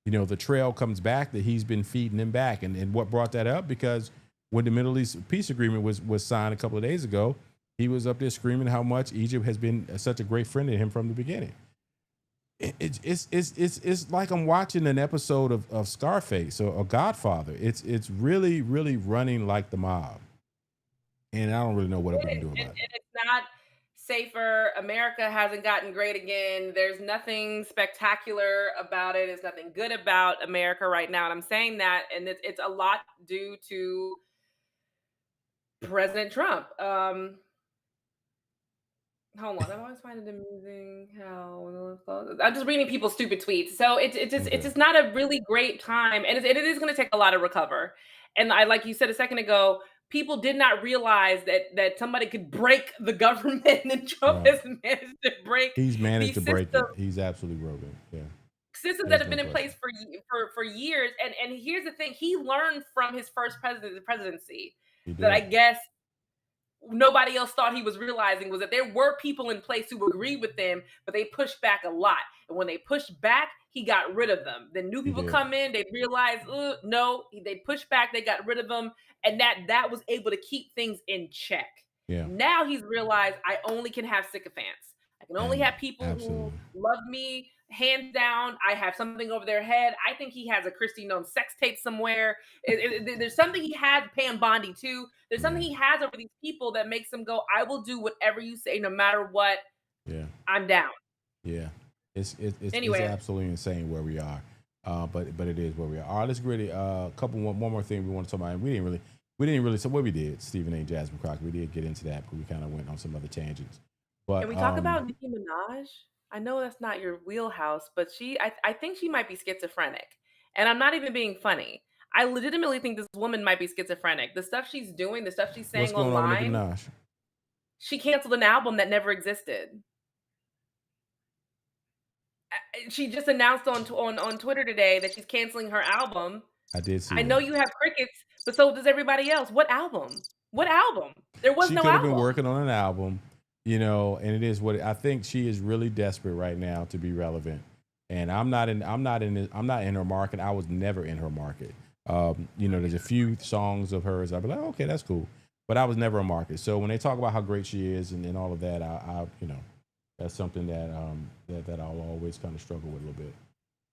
Speaker 2: the trail comes back that he's been feeding him back. And what brought that up? Because when the Middle East peace agreement was signed a couple of days ago, he was up there screaming how much Egypt has been such a great friend to him from the beginning. It's like I'm watching an episode of Scarface or Godfather. It's really, really running like the mob. And I don't really know what I'm going to do about it.
Speaker 3: And it's not safer. America hasn't gotten great again. There's nothing spectacular about it. There's nothing good about America right now. And I'm saying that, and it's a lot due to President Trump. Hold on, I'm always finding it amusing how I'm just reading people's stupid tweets. So it's just not a really great time, and it is going to take a lot to recover. And like you said a second ago, people did not realize that somebody could break the government, and Trump has managed to break.
Speaker 2: He's managed to break it. He's absolutely broken. Yeah,
Speaker 3: systems that have been in place for years. And here's the thing: he learned from his first presidency that I guess nobody else thought he was realizing, was that there were people in place who agreed with them, but they pushed back a lot. And when they pushed back, he got rid of them. Then new people come in, they realize, no, they pushed back, they got rid of them. And that was able to keep things in check.
Speaker 2: Yeah.
Speaker 3: Now he's realized I only can have sycophants. I can only have people who love me, hands down. I have something over their head. I think he has a Christy known sex tape somewhere. There's something he has paying Bondi too. There's something he has over these people that makes him go, I will do whatever you say, no matter what. Yeah, I'm down.
Speaker 2: Yeah, it's absolutely insane where we are. But it is where we are. All right, let's really one more thing we want to talk about. We didn't really. So what we did, Stephen A. Jasmine Crockett, we did get into that, but we kind of went on some other tangents. But
Speaker 3: can we talk about Nikki Minaj? I know that's not your wheelhouse, but I think she might be schizophrenic. And I'm not even being funny. I legitimately think this woman might be schizophrenic. The stuff she's doing, the stuff she's saying
Speaker 2: what's going
Speaker 3: online.
Speaker 2: On with Nikki Minaj?
Speaker 3: She canceled an album that never existed. She just announced on Twitter today that she's canceling her album.
Speaker 2: I did see.
Speaker 3: I know you have crickets, but so does everybody else. What album? What album? There was no album. She could have been
Speaker 2: working on an album. And it is what I think. She is really desperate right now to be relevant, and I'm not in her market. I was never in her market. There's a few songs of hers I'd be like, okay, that's cool, but I was never a market. So when they talk about how great she is and all of that, I that's something that I'll always kind of struggle with a little bit.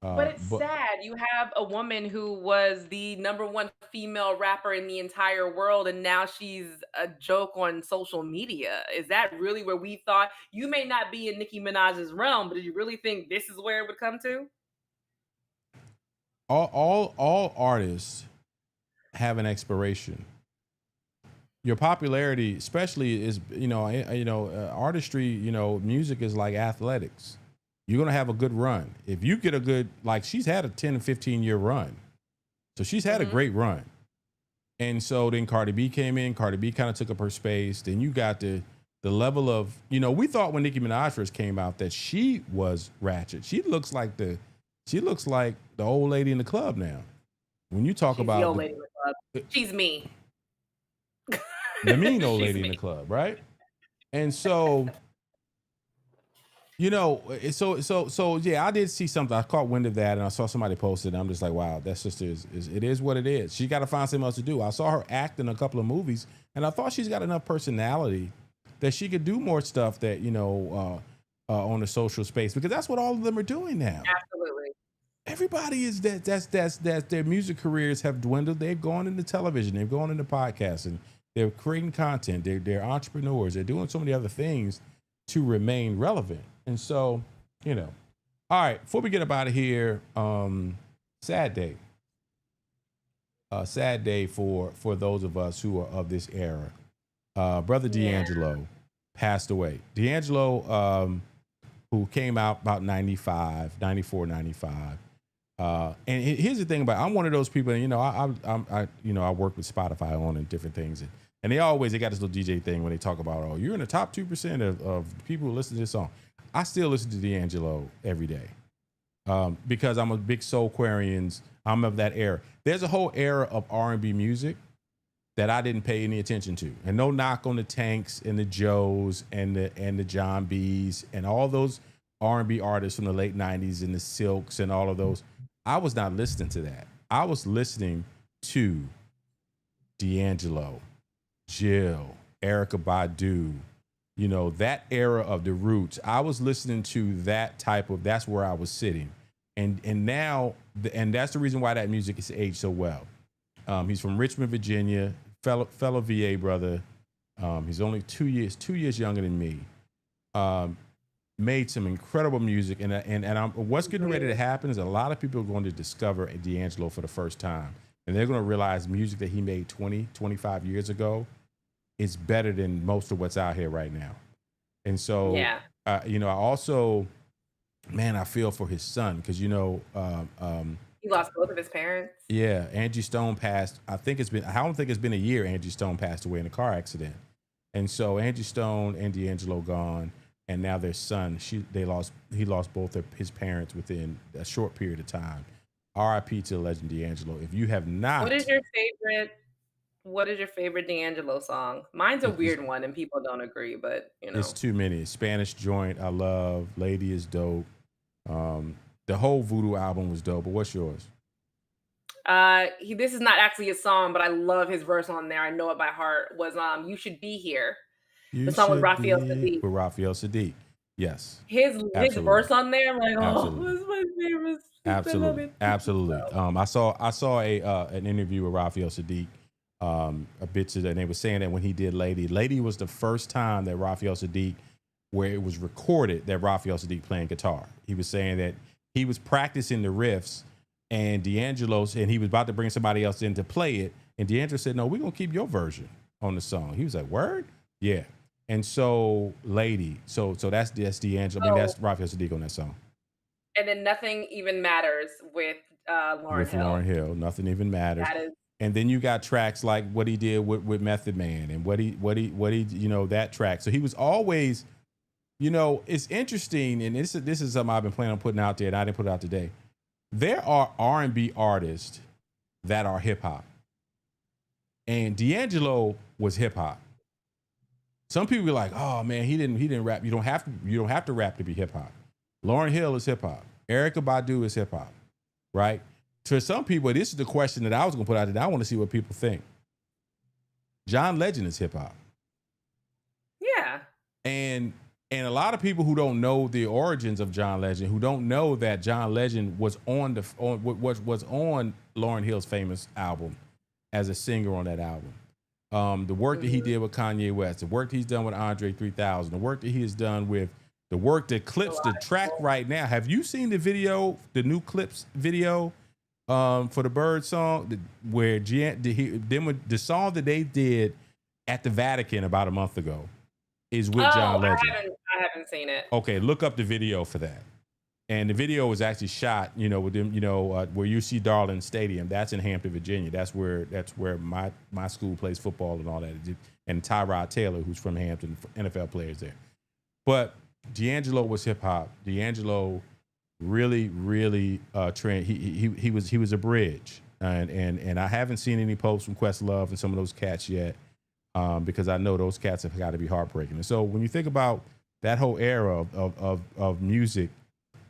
Speaker 3: But it's sad. You have a woman who was the #1 female rapper in the entire world, and now she's a joke on social media. Is that really where we thought? You may not be in Nicki Minaj's realm, but did you really think this is where it would come to?
Speaker 2: All artists have an expiration. Your popularity, especially, is artistry. Music is like athletics. You're going to have a good run. If you get a good, like she's had a 10 to 15 year run. So she's had a great run. And so then Cardi B came in. Cardi B kind of took up her space. Then you got the level of, we thought when Nicki Minaj first came out that she was ratchet. She looks like the old lady in the club now. When you talk about
Speaker 3: the old lady in the club, she's me.
Speaker 2: The mean old lady in the club, right? And so... so yeah, I did see something. I caught wind of that, and I saw somebody post it. And I'm just like, wow, that sister is what it is. She got to find something else to do. I saw her act in a couple of movies, and I thought she's got enough personality that she could do more stuff that on the social space, because that's what all of them are doing now.
Speaker 3: Absolutely.
Speaker 2: everybody is that's their music careers have dwindled. They've gone into television, they've gone into podcasting, they're creating content, they're entrepreneurs, they're doing so many other things to remain relevant. And so, you know, all right, before we get up out of here, sad day. Sad day for those of us who are of this era. Brother D'Angelo passed away. D'Angelo, who came out about 94, 95. And here's the thing about I'm one of those people, and you know, I work with Spotify on and different things, and they got this little DJ thing when they talk about, oh, you're in the top 2% of people who listen to this song. I still listen to D'Angelo every day because I'm a big Soulquarians. I'm of that era. There's a whole era of R&B music that I didn't pay any attention to, and no knock on the Tanks and the Joes and the John B's and all those R&B artists from the late 90s and the Silks and all of those. I was not listening to that. I was listening to D'Angelo, Jill, Erykah Badu, you know, that era of the Roots. I was listening to that's where I was sitting. And now, and that's the reason why that music is aged so well. He's from Richmond, Virginia, fellow VA brother. He's only 2 years younger than me. Made some incredible music, and what's getting ready to happen is a lot of people are going to discover D'Angelo for the first time, and they're going to realize music that he made 20, 25 years ago is better than most of what's out here right now. And so, you know, I also, man, I feel for his son because, you know,
Speaker 3: he lost both of his parents.
Speaker 2: Yeah, Angie Stone passed. I don't think it's been a year. Angie Stone passed away in a car accident, and so Angie Stone and D'Angelo gone. And now their son, he lost both of his parents within a short period of time. R.I.P. to the legend D'Angelo. If you have not,
Speaker 3: what is your favorite D'Angelo song? Mine's a weird one, and people don't agree, but you know,
Speaker 2: it's too many. Spanish Joint, I love. Lady is dope. The whole Voodoo album was dope. But what's yours?
Speaker 3: This is not actually a song, but I love his verse on there. I know it by heart. Was "You Should Be Here." The song with Raphael Sadiq.
Speaker 2: With Raphael Sadiq, yes.
Speaker 3: His verse on there, I'm like, oh, this is my favorite.
Speaker 2: Absolutely. I saw an interview with Raphael Sadiq a bit today, and they were saying that when he did Lady was the first time that Raphael Sadiq, where it was recorded that Raphael Sadiq playing guitar. He was saying that he was practicing the riffs, and D'Angelo's, and he was about to bring somebody else in to play it, and D'Angelo said, "No, we're gonna keep your version on the song." He was like, "Word?" Yeah. And so, Lady, so that's D'Angelo. I mean, that's Raphael Sadiq on that song.
Speaker 3: And then Nothing Even Matters with Lauryn Hill.
Speaker 2: Lauryn Hill, Nothing Even Matters.
Speaker 3: That is.
Speaker 2: And then you got tracks like what he did with Method Man and what he you know, that track. So he was always, you know, it's interesting, and this is something I've been planning on putting out there, and I didn't put it out today. There are R&B artists that are hip hop, and D'Angelo was hip hop. Some people be like, "Oh man, he didn't rap." You don't have to rap to be hip hop. Lauryn Hill is hip hop. Erykah Badu is hip hop, right? To some people, this is the question that I was gonna put out there. I want to see what people think. John Legend is hip hop.
Speaker 3: Yeah.
Speaker 2: And a lot of people who don't know the origins of John Legend, who don't know that John Legend was on Lauryn Hill's famous album as a singer on that album. The work that he did with Kanye West, the work he's done with Andre 3000, the work that he has done with the work that clips the track right now. Have you seen the video, the new Clips video for the Bird song, where the song that they did at the Vatican about a month ago is with John Legend?
Speaker 3: I haven't seen it.
Speaker 2: Okay, look up the video for that. And the video was actually shot, you know, with them, you know, where you see Darling Stadium. That's in Hampton, Virginia. That's where my school plays football and all that. And Tyrod Taylor, who's from Hampton, NFL players there. But D'Angelo was hip hop. D'Angelo really he was a bridge. And I haven't seen any posts from Questlove and some of those cats yet, because I know those cats have got to be heartbreaking. And so when you think about that whole era of music,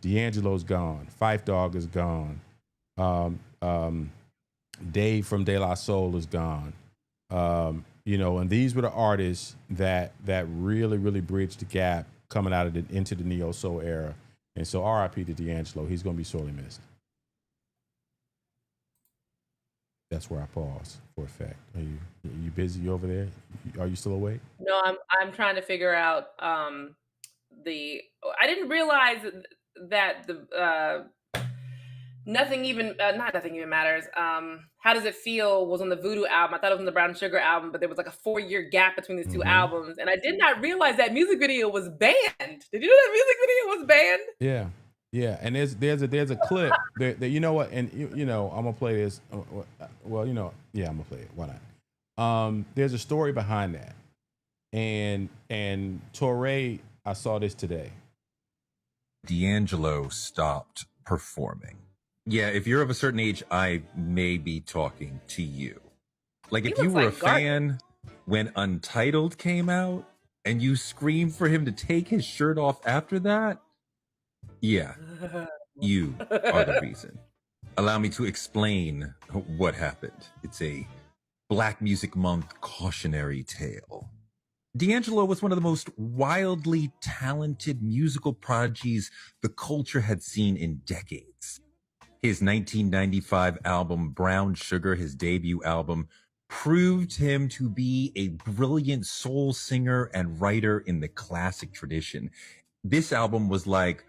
Speaker 2: D'Angelo's gone. Phife Dawg is gone. Dave from De La Soul is gone. You know, and these were the artists that really bridged the gap coming out of into the neo soul era. And so, R.I.P. to D'Angelo. He's going to be sorely missed. That's where I pause for effect. Are you busy? You over there? Are you still awake?
Speaker 3: No, I'm trying to figure out the. I didn't realize that the nothing even not nothing even matters. How does it feel was on the Voodoo album. I thought it was on the Brown Sugar album, but there was like a 4-year gap between these two albums, and I did not realize that music video was banned. Did you know that music video was banned?
Speaker 2: Yeah. Yeah, and there's a clip that you know what, and you know I'm gonna play this. Well, you know, yeah, I'm gonna play it. Why not? There's a story behind that, and Torre, I saw this today.
Speaker 6: D'Angelo stopped performing. Yeah, if you're of a certain age, I may be talking to you. Like if you were a fan when Untitled came out and you screamed for him to take his shirt off after that. Yeah, you are the reason. Allow me to explain what happened. It's a Black Music Month cautionary tale. D'Angelo was one of the most wildly talented musical prodigies the culture had seen in decades. His 1995 album, Brown Sugar, his debut album, proved him to be a brilliant soul singer and writer in the classic tradition. This album was like,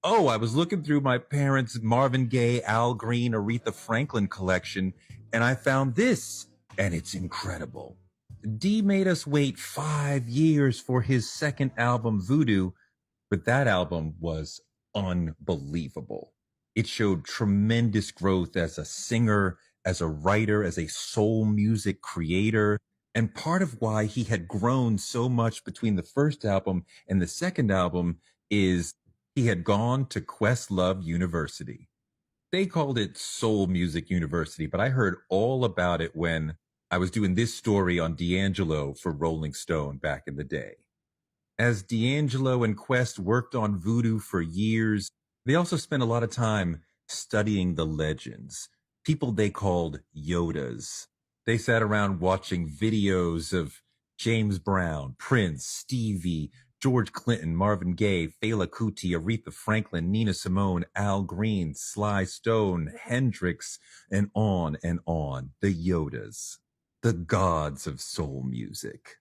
Speaker 6: oh, I was looking through my parents' Marvin Gaye, Al Green, Aretha Franklin collection, and I found this, and it's incredible. D made us wait 5 years for his second album, Voodoo, but that album was unbelievable. It showed tremendous growth as a singer, as a writer, as a soul music creator, and part of why he had grown so much between the first album and the second album is he had gone to Questlove University. They called it Soul Music University, but I heard all about it when I was doing this story on D'Angelo for Rolling Stone back in the day. As D'Angelo and Quest worked on Voodoo for years, they also spent a lot of time studying the legends, people they called Yodas. They sat around watching videos of James Brown, Prince, Stevie, George Clinton, Marvin Gaye, Fela Kuti, Aretha Franklin, Nina Simone, Al Green, Sly Stone, Hendrix, and on and on. The Yodas, the gods of soul music.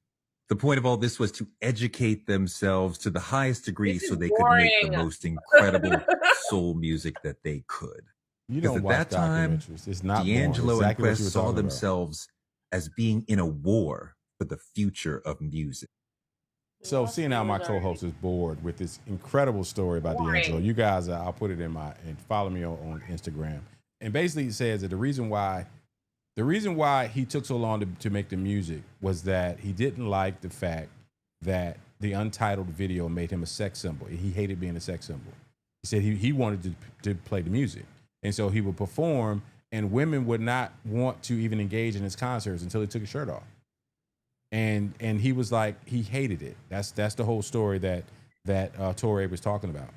Speaker 6: The point of all this was to educate themselves to the highest degree so they could make the most incredible soul music that they could.
Speaker 2: You don't watch
Speaker 6: at that time,
Speaker 2: documentaries. It's not
Speaker 6: D'Angelo
Speaker 2: boring.
Speaker 6: and
Speaker 2: Exactly
Speaker 6: Quest saw themselves as being in a war for the future of music.
Speaker 2: So seeing how my co-host is bored with this incredible story about D'Angelo, you guys, I'll put it in and follow me on Instagram. And basically it says that the reason why he took so long to make the music was that he didn't like the fact that the Untitled video made him a sex symbol. He hated being a sex symbol. He said he wanted to play the music. And so he would perform and women would not want to even engage in his concerts until he took his shirt off. And he was like, he hated it. That's the whole story that Torre was talking about.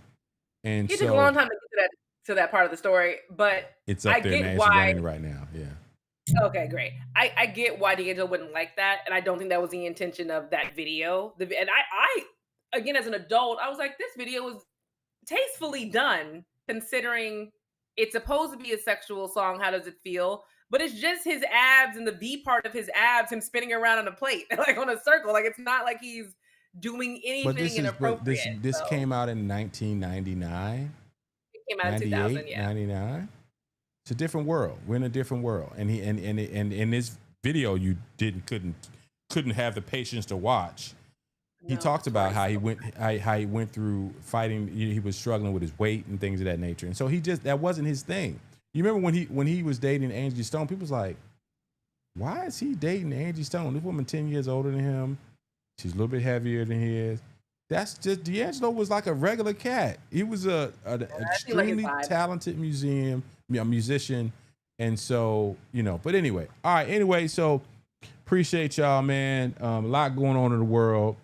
Speaker 2: And
Speaker 3: it took a long time to get to that part of the story, but
Speaker 2: it's up there now. It's running right now. Yeah.
Speaker 3: Okay, great. I get why D'Angelo wouldn't like that, and I don't think that was the intention of that video. And I again, as an adult, I was like, this video was tastefully done, considering it's supposed to be a sexual song. How does it feel? But it's just his abs and the V part of his abs, him spinning around on a plate, like on a circle. Like it's not like he's doing anything inappropriate.
Speaker 2: This came out in 1999.
Speaker 3: It came out in 2000, yeah.
Speaker 2: 99. It's a different world. We're in a different world. And in this video, you couldn't have the patience to watch. He talked about how he went through fighting. He was struggling with his weight and things of that nature. And so that wasn't his thing. You remember when he was dating Angie Stone, people was like, why is he dating Angie Stone? This woman 10 years older than him. She's a little bit heavier than he is. That's just, D'Angelo was like a regular cat. He was an extremely talented musician. And so, but anyway. All right. Anyway, so appreciate y'all, man. A lot going on in the world.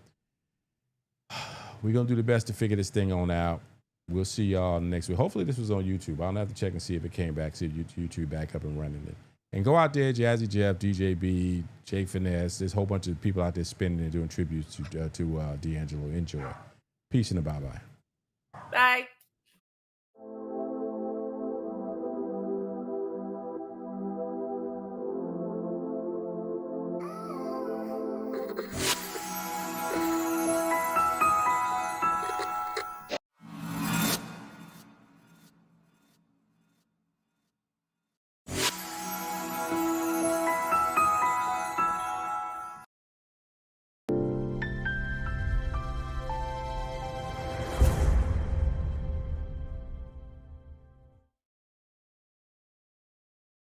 Speaker 2: We're going to do the best to figure this thing on out. We'll see y'all next week. Hopefully this was on YouTube. I'll have to check and see if it came back, see if YouTube back up and running it. And go out there, Jazzy Jeff, DJ B, Jake Finesse. There's a whole bunch of people out there spinning and doing tributes to D'Angelo. Enjoy. Peace and a bye-bye.
Speaker 3: Bye.